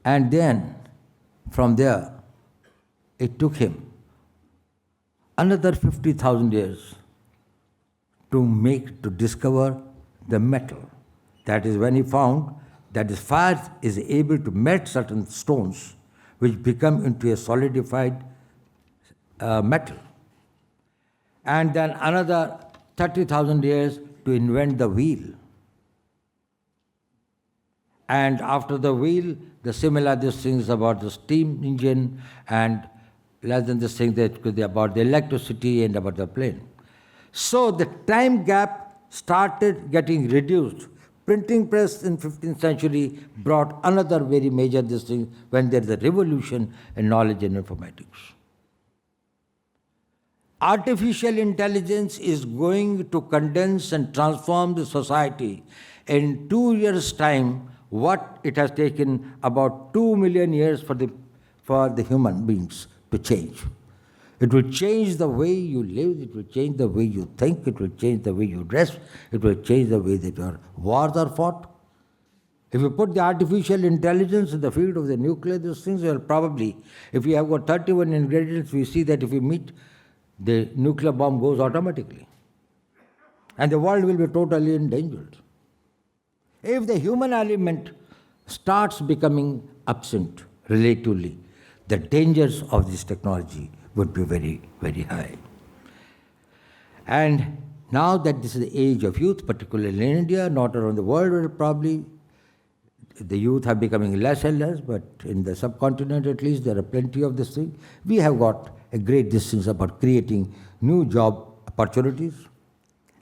And then, from there, it took him another 50,000 years to discover the metal. That is when he found that the fire is able to melt certain stones which become into a solidified metal. And then another 30,000 years to invent the wheel. And after the wheel, the similar things about the steam engine, and less than this thing that could be about the electricity and about the plane. So the time gap started getting reduced. Printing press in 15th century brought another very major thing when there is a revolution in knowledge and informatics. artificial intelligence is going to condense and transform the society in 2 years' time, what it has taken about 2 million years for the human beings to change. It will change the way you live, it will change the way you think, it will change the way you dress, it will change the way that your wars are fought. If you put the artificial intelligence in the field of the nuclear, those things will probably, if we have got 31 ingredients, we see that if we meet, the nuclear bomb goes automatically. And the world will be totally endangered. If the human element starts becoming absent relatively, the dangers of this technology would be very, very high. And now that this is the age of youth, particularly in India, not around the world, where probably the youth are becoming less and less, but in the subcontinent at least, there are plenty of this thing. We have got a great distance about creating new job opportunities,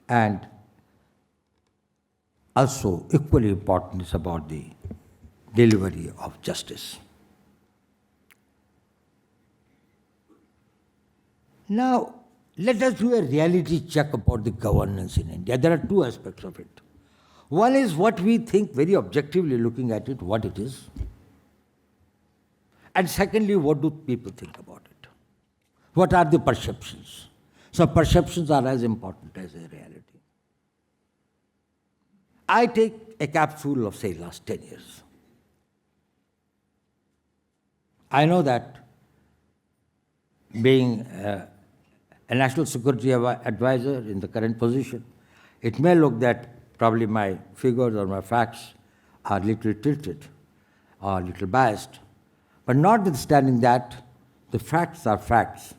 and also equally important is about the delivery of justice. Now, let us do a reality check about the governance in India. There are two aspects of it. One is what we think very objectively looking at it, what it is. And secondly, what do people think about it? What are the perceptions? So perceptions are as important as a reality. I take a capsule of, say, last 10 years. I know that being a national security advisor in the current position, it may look that probably my figures or my facts are a little tilted or a little biased. But notwithstanding that, the facts are facts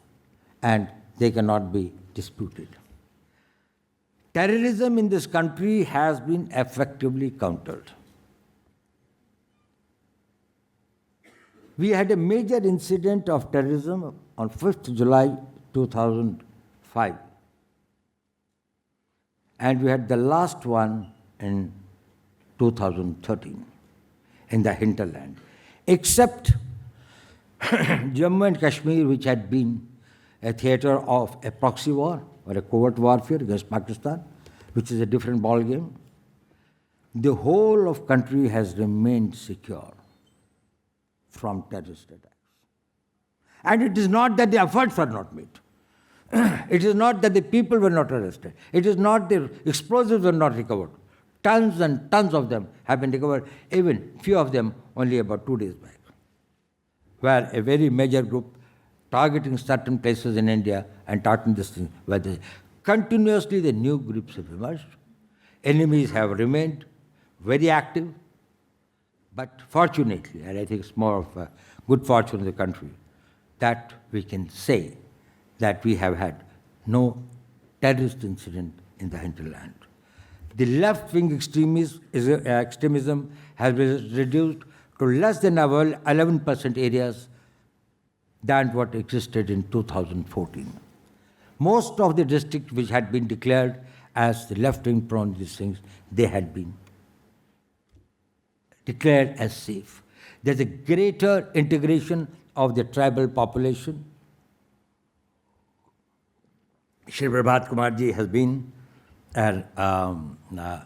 and they cannot be disputed. Terrorism in this country has been effectively countered. We had a major incident of terrorism on 5th July 2005. And we had the last one in 2013 in the hinterland. Except Jammu and Kashmir, which had been a theater of a proxy war or a covert warfare against Pakistan, which is a different ballgame, the whole of country has remained secure from terrorist attacks. And it is not that the efforts are not made. It is not that the people were not arrested. It is not the explosives were not recovered. Tons and tons of them have been recovered, even few of them only about 2 days back, where a very major group targeting certain places in India and targeting this thing, where continuously the new groups have emerged. Enemies have remained very active, but fortunately, and I think it's more of a good fortune of the country, that we can say that we have had no terrorist incident in the hinterland. The left-wing extremism has been reduced to less than 11% areas than what existed in 2014. Most of the districts which had been declared as the left-wing prone these things, they had been declared as safe. There's a greater integration of the tribal population. Shri Prabhat Kumarji has been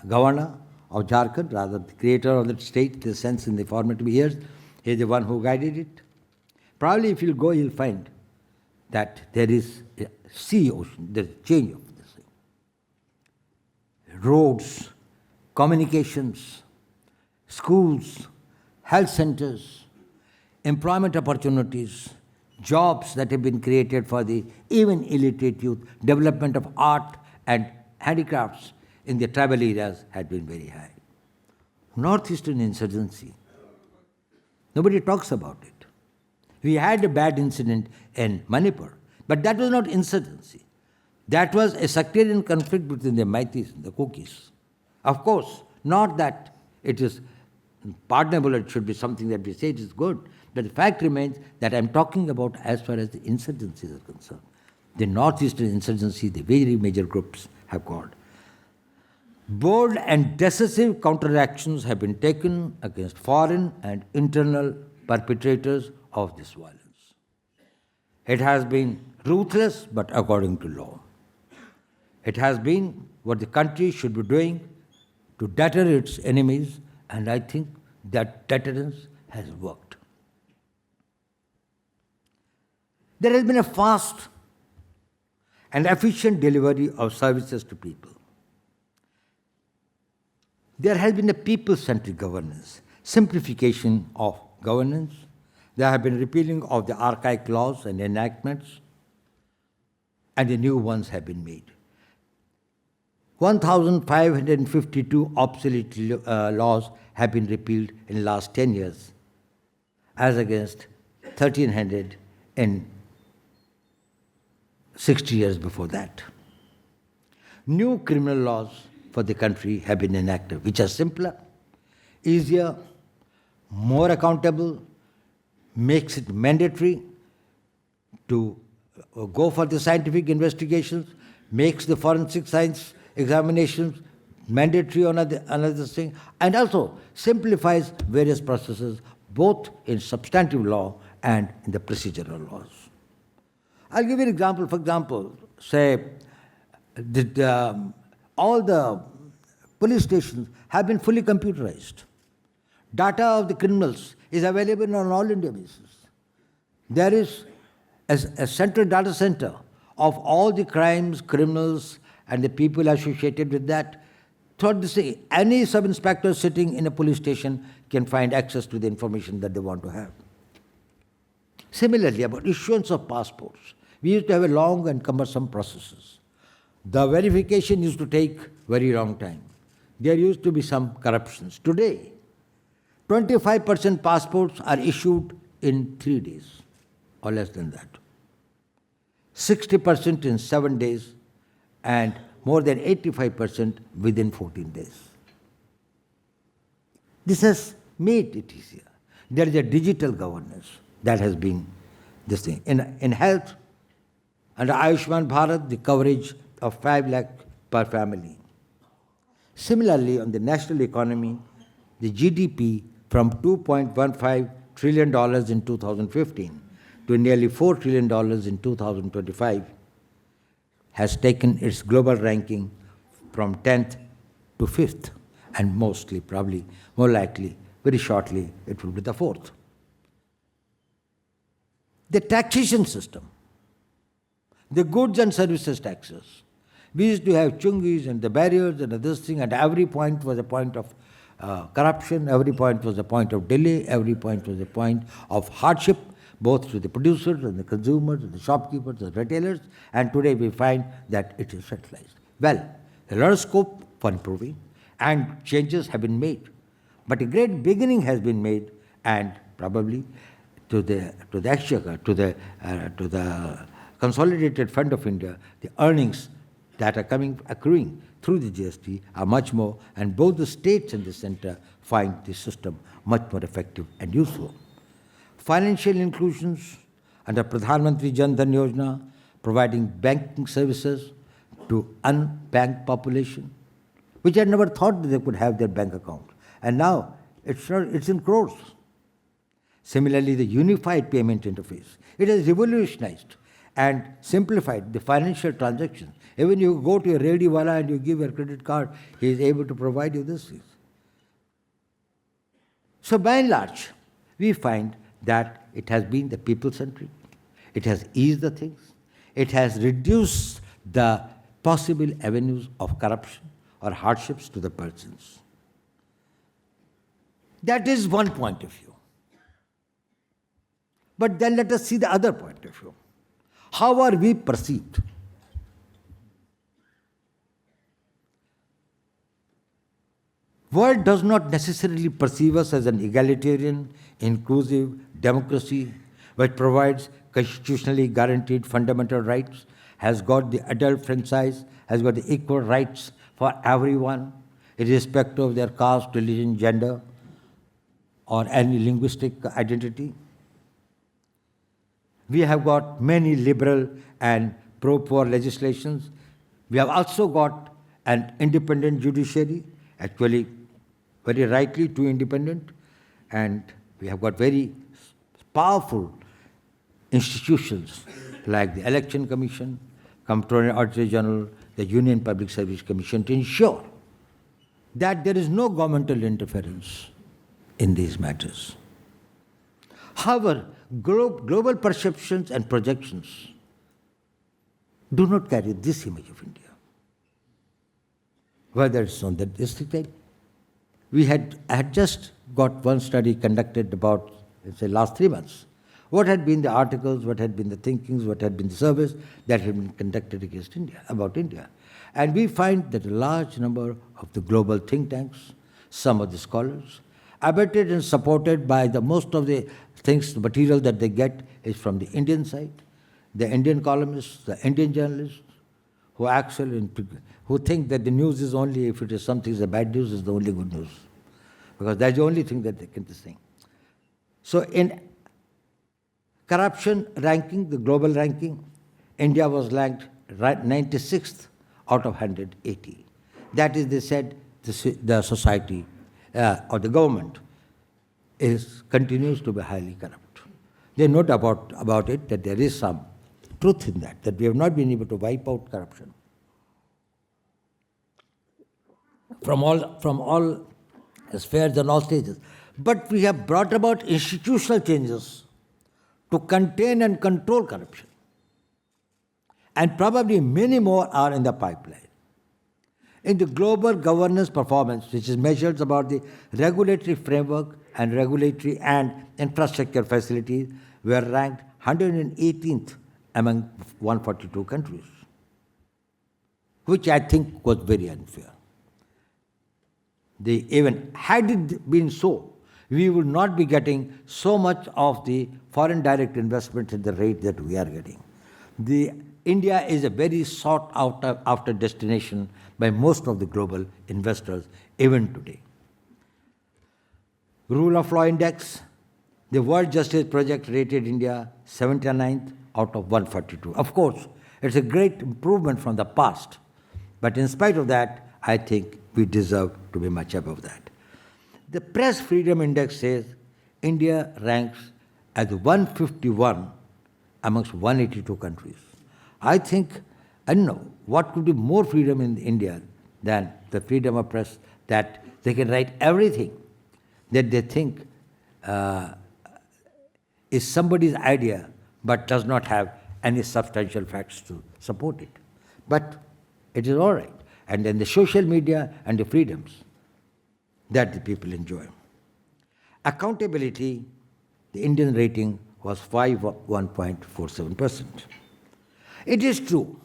governor of Jharkhand, rather the creator of the state, in the sense in the formative years. He is the one who guided it. Probably if you'll go, you'll find that there is a sea ocean, there's a change of this thing. Roads, communications, schools, health centers, employment opportunities, jobs that have been created for the even illiterate youth, development of art and handicrafts in the tribal areas had been very high. Northeastern insurgency, nobody talks about it. We had a bad incident in Manipur, but that was not insurgency. That was a sectarian conflict between the Meiteis and the Kukis. Of course, not that it is pardonable, it should be something that we say it is good, but the fact remains that I'm talking about as far as the insurgencies are concerned. The Northeastern insurgency, the very major groups have got. Bold and decisive counteractions have been taken against foreign and internal perpetrators of this violence. It has been ruthless, but according to law. It has been what the country should be doing to deter its enemies, and I think that deterrence has worked. There has been a fast and efficient delivery of services to people. There has been a people-centric governance, simplification of governance. There have been repealing of the archaic laws and enactments, and the new ones have been made. 1,552 obsolete laws have been repealed in the last 10 years, as against 1,300 in 60 years before that. New criminal laws for the country have been enacted, which are simpler, easier, more accountable, makes it mandatory to go for the scientific investigations, makes the forensic science examinations mandatory on another thing, and also simplifies various processes, both in substantive law and in the procedural laws. I'll give you an example. For example, say, all the police stations have been fully computerized. Data of the criminals is available on all India basis. There is a central data center of all the crimes, criminals, and the people associated with that. Throughout the city, any sub-inspector sitting in a police station can find access to the information that they want to have. Similarly, about issuance of passports, we used to have a long and cumbersome processes. The verification used to take very long time. There used to be some corruptions. Today, 25% passports are issued in 3 days, or less than that. 60% in 7 days, and more than 85% within 14 days. This has made it easier. There is a digital governance that has been this thing. In health, under Ayushman Bharat, the coverage of 5 lakh per family. Similarly, on the national economy, the GDP from $2.15 trillion in 2015 to nearly $4 trillion in 2025 has taken its global ranking from 10th to 5th, and mostly, probably, more likely, very shortly, it will be the 4th. The taxation system, the goods and services taxes. We used to have chungis and the barriers and this thing, and every point was a point of corruption, every point was a point of delay, every point was a point of hardship, both to the producers and the consumers, and the shopkeepers, the retailers, and today we find that it is centralized. Well, a lot of scope for improving, and changes have been made. But a great beginning has been made, and probably to the exchequer, to the Consolidated Fund of India, the earnings that are accruing through the GST are much more, and both the states and the center find the system much more effective and useful. Financial inclusions under Pradhan Mantri Jan Dhan Yojana, providing banking services to unbanked population, which had never thought that they could have their bank account. And now it's in crores. Similarly, the unified payment interface, it has revolutionized and simplified the financial transactions. Even you go to a rediwala and you give your credit card, he is able to provide you this. So by and large, we find that it has been the people-centric. It has eased the things. It has reduced the possible avenues of corruption or hardships to the persons. That is one point of view. But then let us see the other point of view. How are we perceived? World does not necessarily perceive us as an egalitarian, inclusive democracy which provides constitutionally guaranteed fundamental rights, has got the adult franchise, has got the equal rights for everyone, irrespective of their caste, religion, gender, or any linguistic identity. We have got many liberal and pro-poor legislations. We have also got an independent judiciary, actually very rightly too independent, and we have got very powerful institutions like the Election Commission, Comptroller Auditor General, the Union Public Service Commission to ensure that there is no governmental interference in these matters. However, global perceptions and projections do not carry this image of India. Whether it's on the district level, I had just got one study conducted about, let's say, last 3 months. What had been the articles, what had been the thinkings, what had been the surveys that had been conducted against India, about India. And we find that a large number of the global think tanks, some of the scholars, abetted and supported by the most of the things, the material that they get is from the Indian side, the Indian columnists, the Indian journalists, who think that the news is only, if it is something is a bad news, is the only good news. Because that's the only thing that they can think. So in corruption ranking, the global ranking, India was ranked 96th out of 180. That is, they said, the society or the government continues to be highly corrupt. They note about it that there is some truth in that we have not been able to wipe out corruption from all spheres and all stages. But we have brought about institutional changes to contain and control corruption. And probably many more are in the pipeline. In the global governance performance, which is measured about the regulatory framework and regulatory and infrastructure facilities, we are ranked 118th among 142 countries, which I think was very unfair. Even had it been so, we would not be getting so much of the foreign direct investment at the rate that we are getting. India is a very sought after destination by most of the global investors, even today. Rule of Law Index, the World Justice Project rated India 79th out of 142. Of course, it's a great improvement from the past, but in spite of that, I think we deserve to be much above that. The Press Freedom Index says India ranks as 151 amongst 182 countries. I don't know, what could be more freedom in India than the freedom of press, that they can write everything that they think is somebody's idea but does not have any substantial facts to support it. But it is all right. And then the social media and the freedoms that the people enjoy. Accountability, the Indian rating was 1.47%. It is true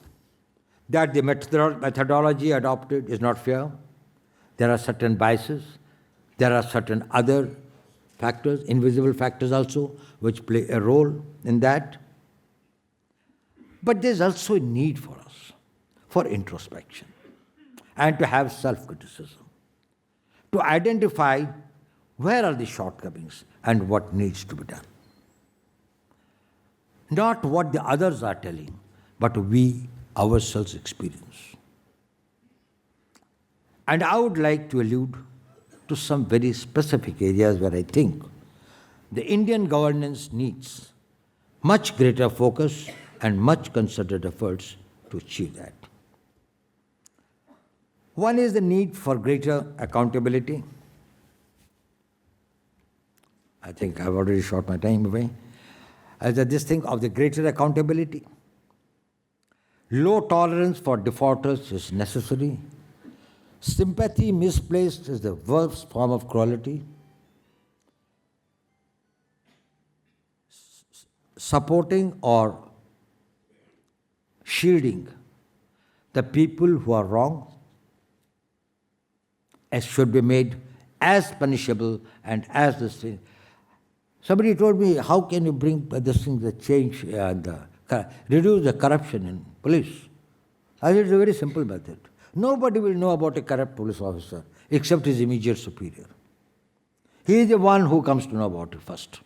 that the methodology adopted is not fair. There are certain biases. There are certain other factors, invisible factors also, which play a role in that. But there's also a need for us, for introspection, and to have self-criticism, to identify where are the shortcomings and what needs to be done. Not what the others are telling, but we ourselves experience. And I would like to allude to some very specific areas where I think the Indian governance needs much greater focus and much concerted efforts to achieve that. One is the need for greater accountability. I think I've already shot my time away. This thing of the greater accountability. Low tolerance for defaulters is necessary. Sympathy misplaced is the worst form of cruelty. Supporting or shielding the people who are wrong should be made as punishable and as this thing. Somebody told me, how can you bring this thing, the change, reduce the corruption in police? I said, it's a very simple method. Nobody will know about a corrupt police officer except his immediate superior. He is the one who comes to know about it first.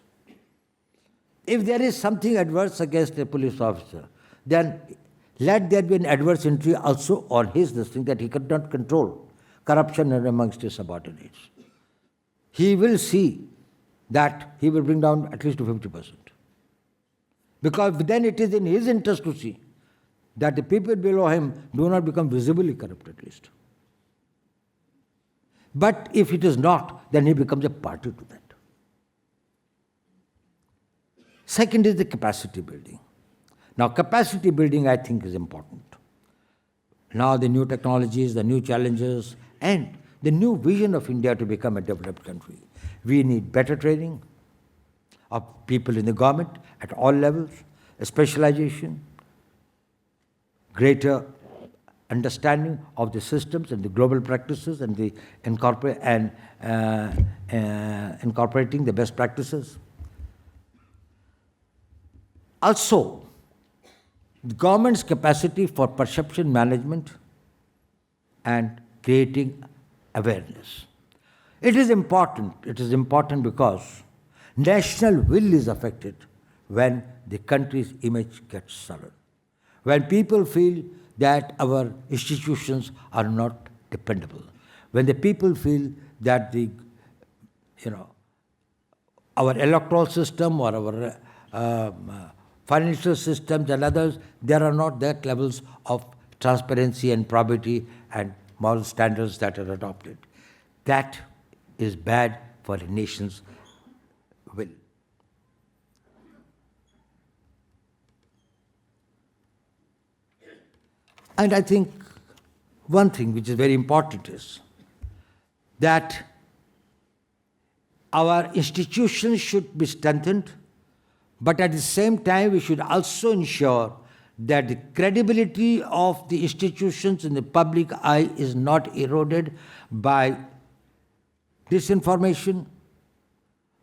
If there is something adverse against a police officer, then let there be an adverse entry also on his thing that he cannot control corruption amongst his subordinates. He will see that he will bring down at least to 50%. Because then it is in his interest to see that the people below him do not become visibly corrupt at least. But if it is not, then he becomes a party to that. Second is the capacity building. Now, capacity building, I think, is important. Now, the new technologies, the new challenges, and the new vision of India to become a developed country. We need better training of people in the government at all levels, a specialization, greater understanding of the systems and the global practices and the incorporating the best practices. Also, the government's capacity for perception management and creating awareness. It is important. It is important because national will is affected when the country's image gets sullied. When people feel that our institutions are not dependable, when the people feel that our electoral system or our financial systems and others, there are not that levels of transparency and probity and moral standards that are adopted. That is bad for a nation's will. And I think one thing which is very important is that our institutions should be strengthened, but at the same time we should also ensure that the credibility of the institutions in the public eye is not eroded by disinformation,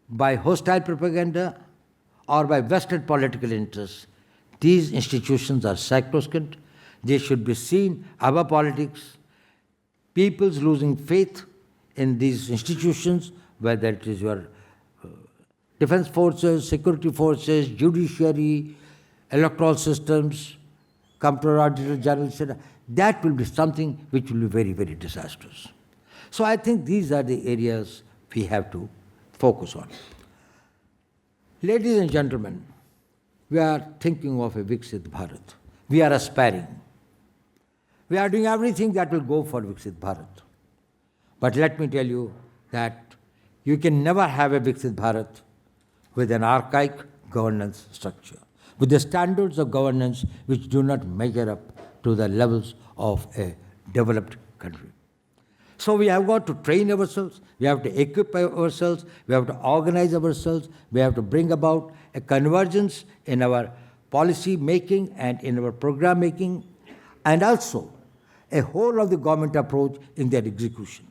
by hostile propaganda, or by vested political interests. These institutions are sacrosanct. They should be seen above politics. People's losing faith in these institutions, whether it is your defense forces, security forces, judiciary, electoral systems, Comptroller Auditor General, etc., that will be something which will be very, very disastrous. So I think these are the areas we have to focus on. Ladies and gentlemen, we are thinking of a Viksit Bharat. We are aspiring. We are doing everything that will go for Viksit Bharat. But let me tell you that you can never have a Viksit Bharat with an archaic governance structure, with the standards of governance which do not measure up to the levels of a developed country. So we have got to train ourselves, we have to equip ourselves, we have to organize ourselves, we have to bring about a convergence in our policy making and in our program making, and also a whole of the government approach in their execution.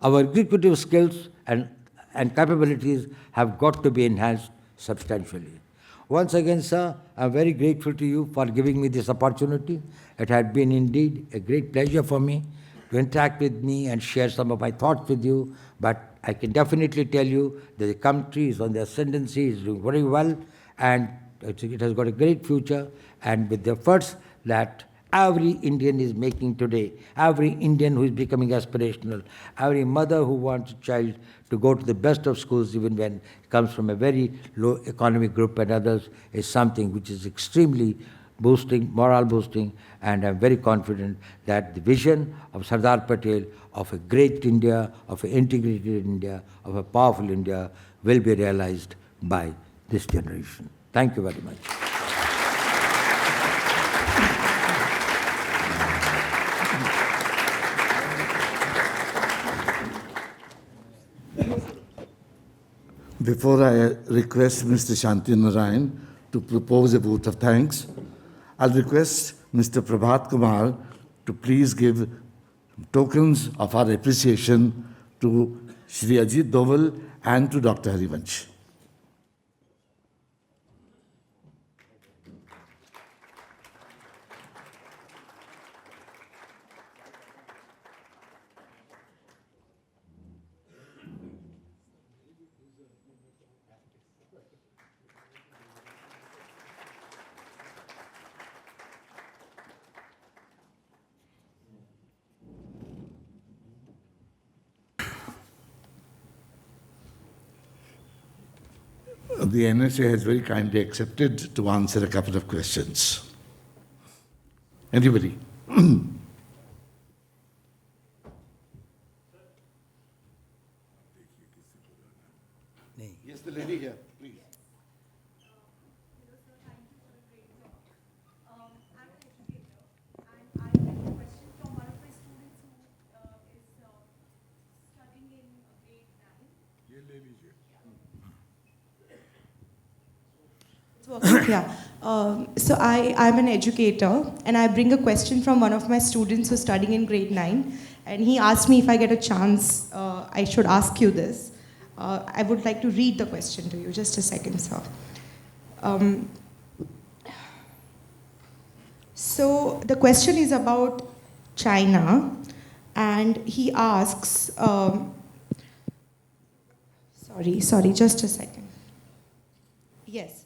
Our executive skills and capabilities have got to be enhanced substantially. Once again, sir, I am very grateful to you for giving me this opportunity. It had been indeed a great pleasure for me to interact with me and share some of my thoughts with you, but I can definitely tell you that the country is on the ascendancy, is doing very well, and it has got a great future, and with the efforts that every Indian is making today, every Indian who is becoming aspirational, every mother who wants a child to go to the best of schools even when it comes from a very low economic group and others, is something which is extremely boosting, morale boosting, and I'm very confident that the vision of Sardar Patel of a great India, of an integrated India, of a powerful India will be realized by this generation. Thank you very much. Before I request Mr. Shanti Narayan to propose a vote of thanks, I'll request Mr. Prabhat Kumar to please give tokens of our appreciation to Shri Ajit Doval and to Dr. Harivansh. the NSA has very kindly accepted to answer a couple of questions. Anybody? Yes, the lady here, please. Yeah. I'm an educator, and I bring a question from one of my students who's studying in grade 9. And he asked me if I get a chance, I should ask you this. I would like to read the question to you. Just a second, sir. So the question is about China, and he asks, sorry, just a second. Yes.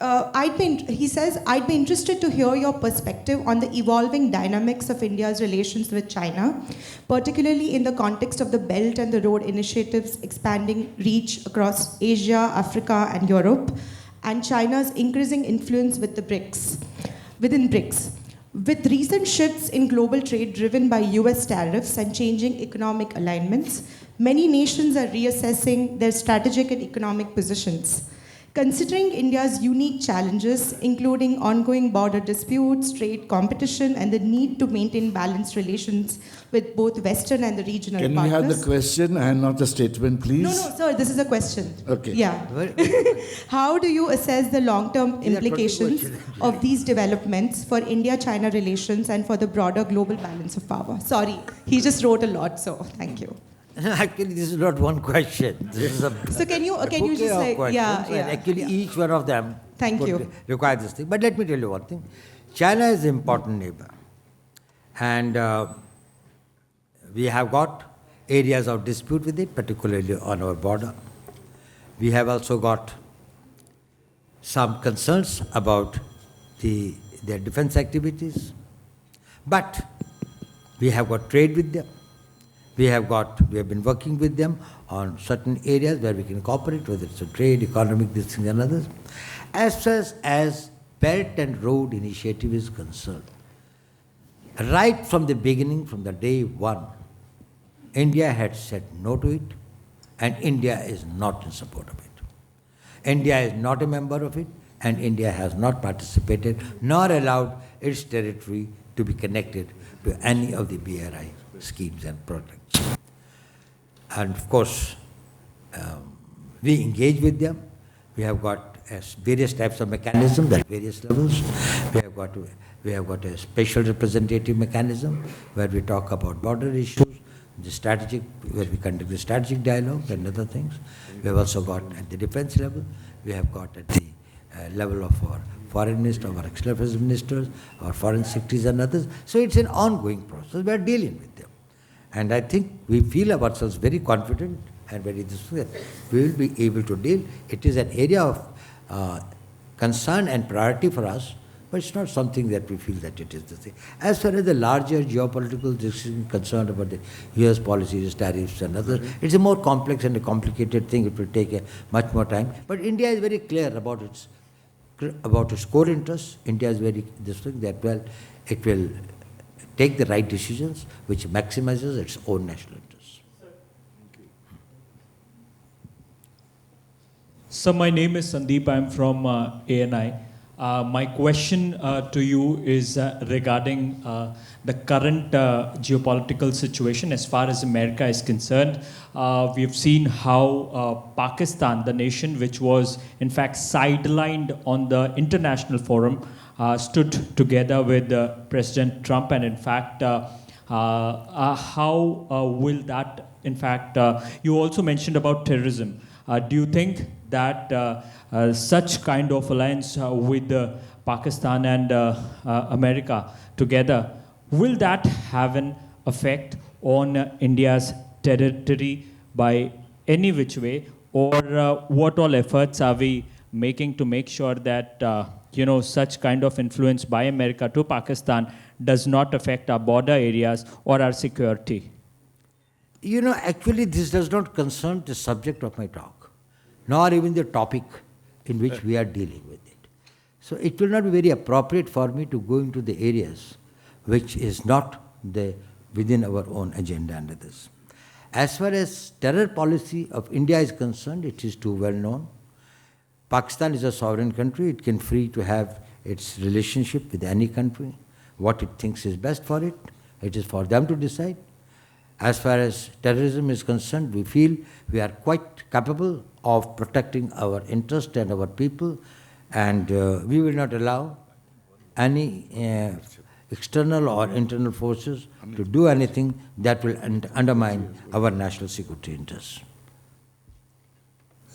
He says, I'd be interested to hear your perspective on the evolving dynamics of India's relations with China, particularly in the context of the Belt and the Road initiatives expanding reach across Asia, Africa, and Europe, and China's increasing influence within BRICS. With recent shifts in global trade driven by US tariffs and changing economic alignments, many nations are reassessing their strategic and economic positions. Considering India's unique challenges, including ongoing border disputes, trade competition, and the need to maintain balanced relations with both Western and the regional Can partners. we have the question and not the statement, please? No, sir, this is a question. Okay. Yeah. How do you assess the long-term implications of these developments for India-China relations and for the broader global balance of power? Sorry, he just wrote a lot, so thank you. Actually, this is not one question. This is a So can you bouquet just of like, questions, yeah. and actually each one of them Thank would you. require this thing. But let me tell you one thing. China is an important neighbor. And we have got areas of dispute with it, particularly on our border. We have also got some concerns about their defense activities. But we have got trade with them. We have been working with them on certain areas where we can cooperate, whether it's a trade, economic, this thing and others. As far as Belt and Road Initiative is concerned, right from the beginning, from the day one, India had said no to it, and India is not in support of it. India is not a member of it, and India has not participated nor allowed its territory to be connected to any of the BRI schemes and projects. And of course, we engage with them. We have got various types of mechanisms at various levels. We have got a special representative mechanism where we talk about border issues, where we conduct the strategic dialogue and other things. We have also got at the defense level. We have got at the level of our foreign minister, our external affairs ministers, our foreign secretaries and others. So it's an ongoing process. We are dealing with them. And I think we feel ourselves very confident and very we will be able to deal. It is an area of concern and priority for us, but it's not something that we feel that it is the thing. As far as the larger geopolitical decision concerned about the US policies, tariffs and others, it's a more complex and a complicated thing. It will take a much more time. But India is very clear about its core interests. India is very that well, it will take the right decisions which maximizes its own national interests. So my name is Sandeep. I'm from ANI. My question to you is regarding the current geopolitical situation as far as America is concerned. We have seen how Pakistan, the nation which was in fact sidelined on the international forum, stood together with President Trump, and in fact, how will that, in fact, you also mentioned about terrorism. Do you think that such kind of alliance with Pakistan and America together, will that have an effect on India's territory by any which way, or what all efforts are we making to make sure that such kind of influence by America to Pakistan does not affect our border areas or our security? Actually this does not concern the subject of my talk. nor even the topic in which we are dealing with it. So it will not be very appropriate for me to go into the areas which is not within our own agenda and others. As far as terror policy of India is concerned, it is too well known. Pakistan is a sovereign country. It can free to have its relationship with any country. What it thinks is best for it, it is for them to decide. As far as terrorism is concerned, we feel we are quite capable of protecting our interest and our people, and we will not allow any external or internal forces to do anything that will undermine our national security interests.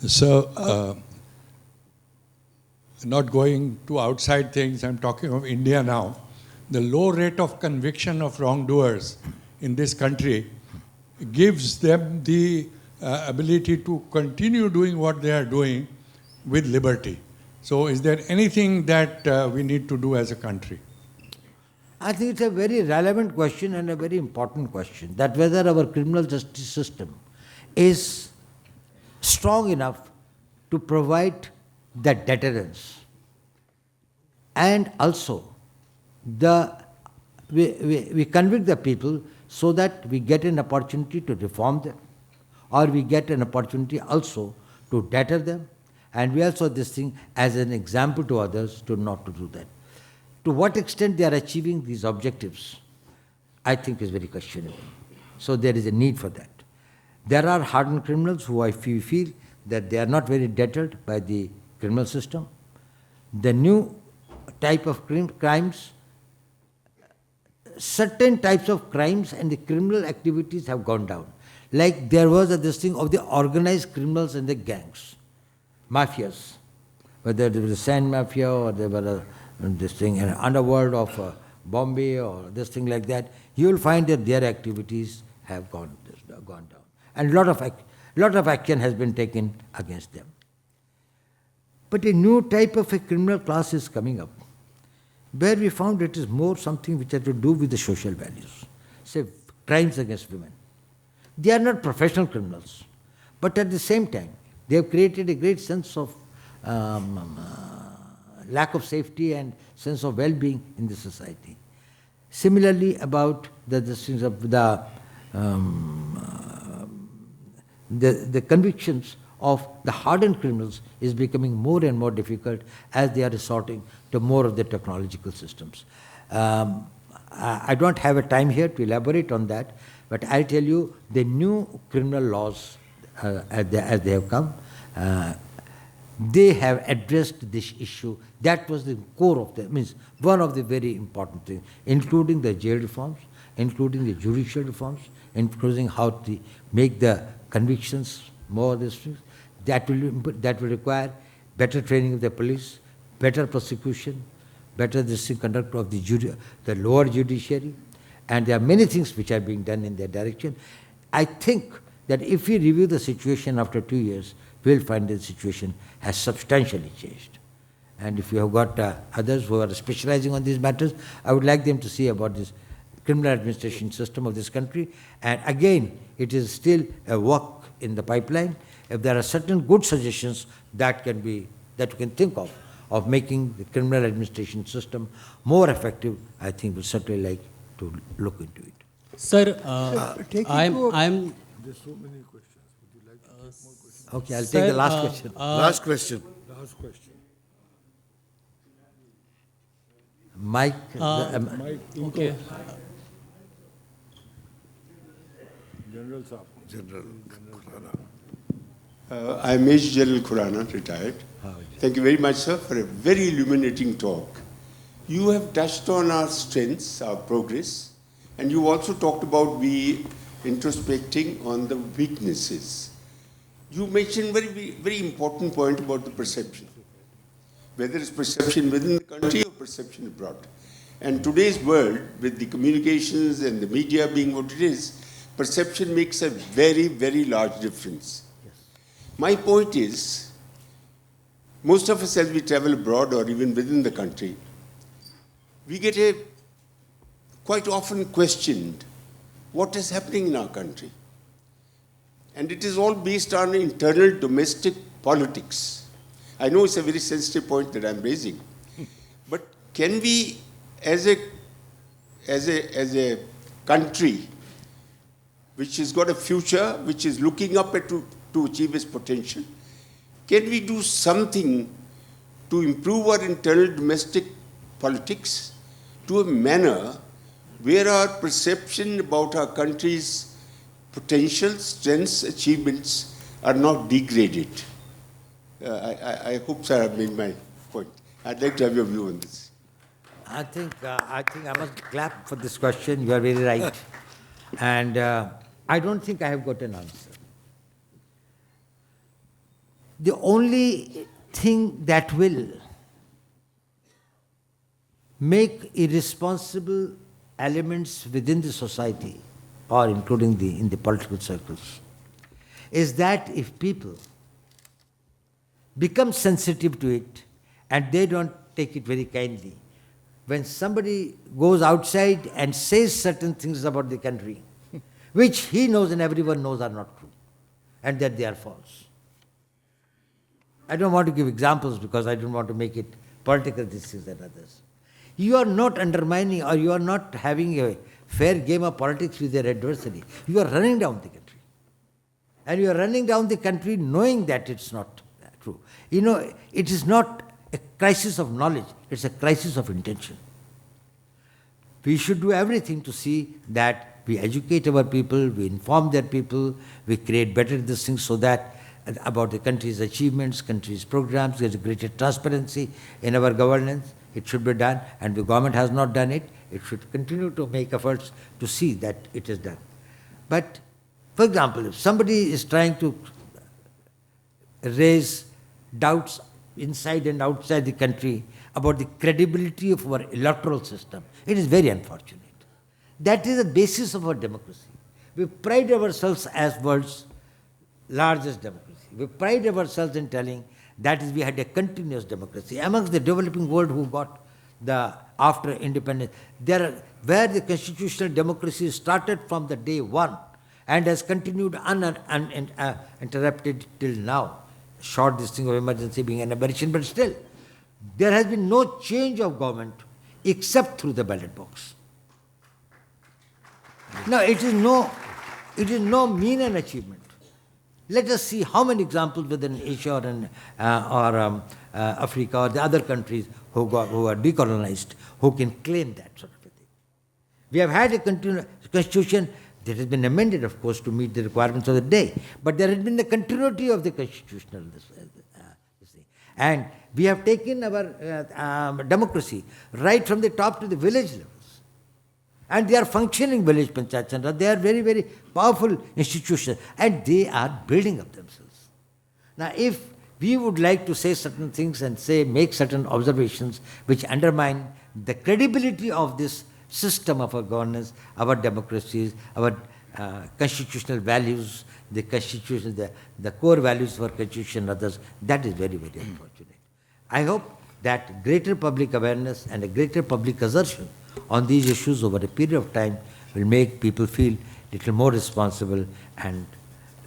So, not going to outside things, I'm talking of India now. The low rate of conviction of wrongdoers in this country gives them the ability to continue doing what they are doing with liberty. So is there anything that we need to do as a country? I think it's a very relevant question and a very important question, that whether our criminal justice system is strong enough to provide the deterrence, and also we convict the people so that we get an opportunity to reform them, or we get an opportunity also to deter them, and we also this thing as an example to others to not to do that. To what extent they are achieving these objectives, I think is very questionable. So there is a need for that. There are hardened criminals who I feel that they are not very deterred by the criminal system. The new type of crimes, certain types of crimes and the criminal activities have gone down. Like there was this thing of the organized criminals and the gangs, mafias, whether there was a sand mafia or there were this thing, an underworld of Bombay or this thing like that, you will find that their activities have gone down. And lot of action has been taken against them. But a new type of a criminal class is coming up, where we found it is more something which has to do with the social values. Say, crimes against women. They are not professional criminals, but at the same time, they have created a great sense of lack of safety and sense of well-being in the society. Similarly, about the things of the convictions of the hardened criminals is becoming more and more difficult as they are resorting to more of the technological systems. I don't have a time here to elaborate on that, but I'll tell you the new criminal laws as they have come, they have addressed this issue. That was the core of means one of the very important things, including the jail reforms, including the judicial reforms, including how to make the convictions more restrictive. That will require better training of the police, better prosecution, better conduct of the lower judiciary, and there are many things which are being done in that direction. I think that if we review the situation after 2 years, we will find that the situation has substantially changed. And if you have got others who are specializing on these matters, I would like them to see about this criminal administration system of this country. And again, it is still a work in the pipeline. If there are certain good suggestions that we can think of making the criminal administration system more effective, I think we'll certainly like to look into it. Sir, I'm. There's so many questions. Would you like to take more questions? Okay, I'll take the last question. Last question. Last question. Mike. okay. General Saab. General I'm Major General Khurana, retired. Thank you very much, sir, for a very illuminating talk. You have touched on our strengths, our progress, and you also talked about introspecting on the weaknesses. You mentioned very important point about the perception, whether it's perception within the country or perception abroad. And today's world, with the communications and the media being what it is, perception makes a very, very large difference. My point is, most of us as we travel abroad or even within the country, we get quite often questioned what is happening in our country. And it is all based on internal domestic politics. I know it's a very sensitive point that I'm raising, but can we, as a country which has got a future, which is looking up to achieve its potential, can we do something to improve our internal domestic politics to a manner where our perception about our country's potential, strengths, achievements are not degraded? I hope, sir, I've made my point. I'd like to have your view on this. I think I must clap for this question. You are very right. And I don't think I have got an answer. The only thing that will make irresponsible elements within the society, or including in the political circles, is that if people become sensitive to it and they don't take it very kindly, when somebody goes outside and says certain things about the country, which he knows and everyone knows are not true, and that they are false. I don't want to give examples because I don't want to make it political, this is and others. You are not undermining, or you are not having a fair game of politics with your adversary. You are running down the country. And you are running down the country knowing that it's not true. You know, it is not a crisis of knowledge, it's a crisis of intention. We should do everything to see that we educate our people, we inform their people, we create better these things so that about the country's achievements, country's programs, there's a greater transparency in our governance. It should be done, and the government has not done it. It should continue to make efforts to see that it is done. But, for example, if somebody is trying to raise doubts inside and outside the country about the credibility of our electoral system, it is very unfortunate. That is the basis of our democracy. We pride ourselves as world's largest democracy. We pride ourselves in telling that is we had a continuous democracy. Amongst the developing world who got after independence, where the constitutional democracy started from the day one and has continued uninterrupted till now. Short this thing of emergency being an aberration, but still, there has been no change of government except through the ballot box. Now, it is no mean an achievement. Let us see how many examples within Asia or Africa or the other countries who are decolonized, who can claim that sort of a thing. We have had a constitution that has been amended, of course, to meet the requirements of the day, but there has been the continuity of the constitutional this thing. And we have taken our democracy right from the top to the village levels. And they are functioning village panchayat centers. They are very, very powerful institutions, and they are building up themselves. Now, if we would like to say certain things and make certain observations which undermine the credibility of this system of our governance, our democracies, our constitutional values, the core values of our constitution and others, that is very, very unfortunate. I hope that greater public awareness and a greater public assertion on these issues over a period of time will make people feel a little more responsible and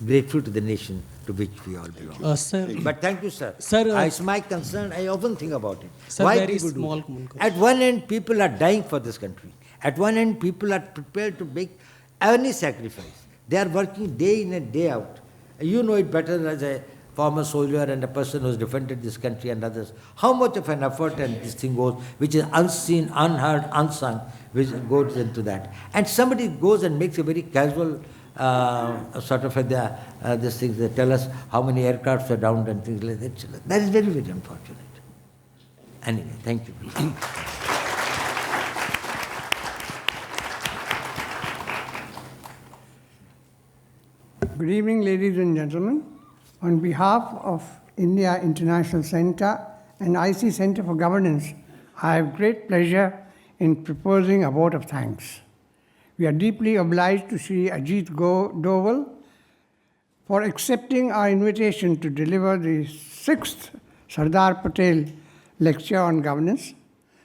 grateful to the nation to which we all belong. Sir, But thank you, sir. Sir, It's my concern. I often think about it. Sir, Why very people do small it? question. At one end, people are dying for this country. At one end, people are prepared to make any sacrifice. They are working day in and day out. You know it better as a former soldier and a person who has defended this country and others, how much of an effort and this thing goes, which is unseen, unheard, unsung, which goes into that. And somebody goes and makes a very casual sort of this thing, they tell us how many aircrafts are downed and things like that. That is very, very unfortunate. Anyway, thank you. Good evening, ladies and gentlemen. On behalf of India International Centre and IC Centre for Governance, I have great pleasure in proposing a vote of thanks. We are deeply obliged to Shri Ajit Doval for accepting our invitation to deliver the 6th Sardar Patel lecture on governance.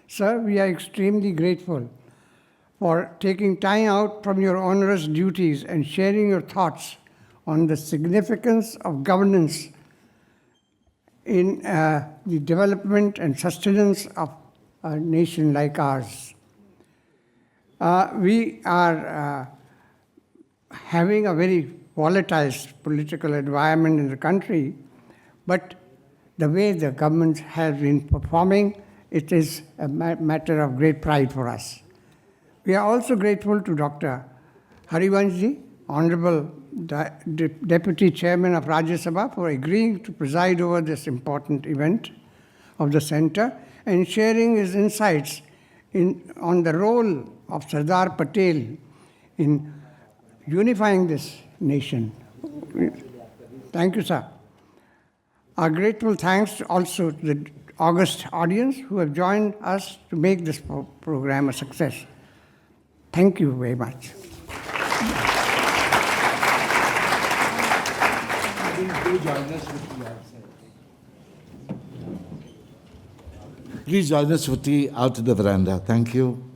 Sir, we are extremely grateful for taking time out from your onerous duties and sharing your thoughts on the significance of governance in the development and sustenance of a nation like ours. We are having a very volatile political environment in the country, but the way the government has been performing, it is a matter of great pride for us. We are also grateful to Dr. Harivanshji, Honorable Deputy Chairman of Rajya Sabha, for agreeing to preside over this important event of the center and sharing his insights on the role of Sardar Patel in unifying this nation. Thank you, sir. Our grateful thanks also to the august audience who have joined us to make this program a success. Thank you very much. Please join us for tea out to the veranda. Thank you.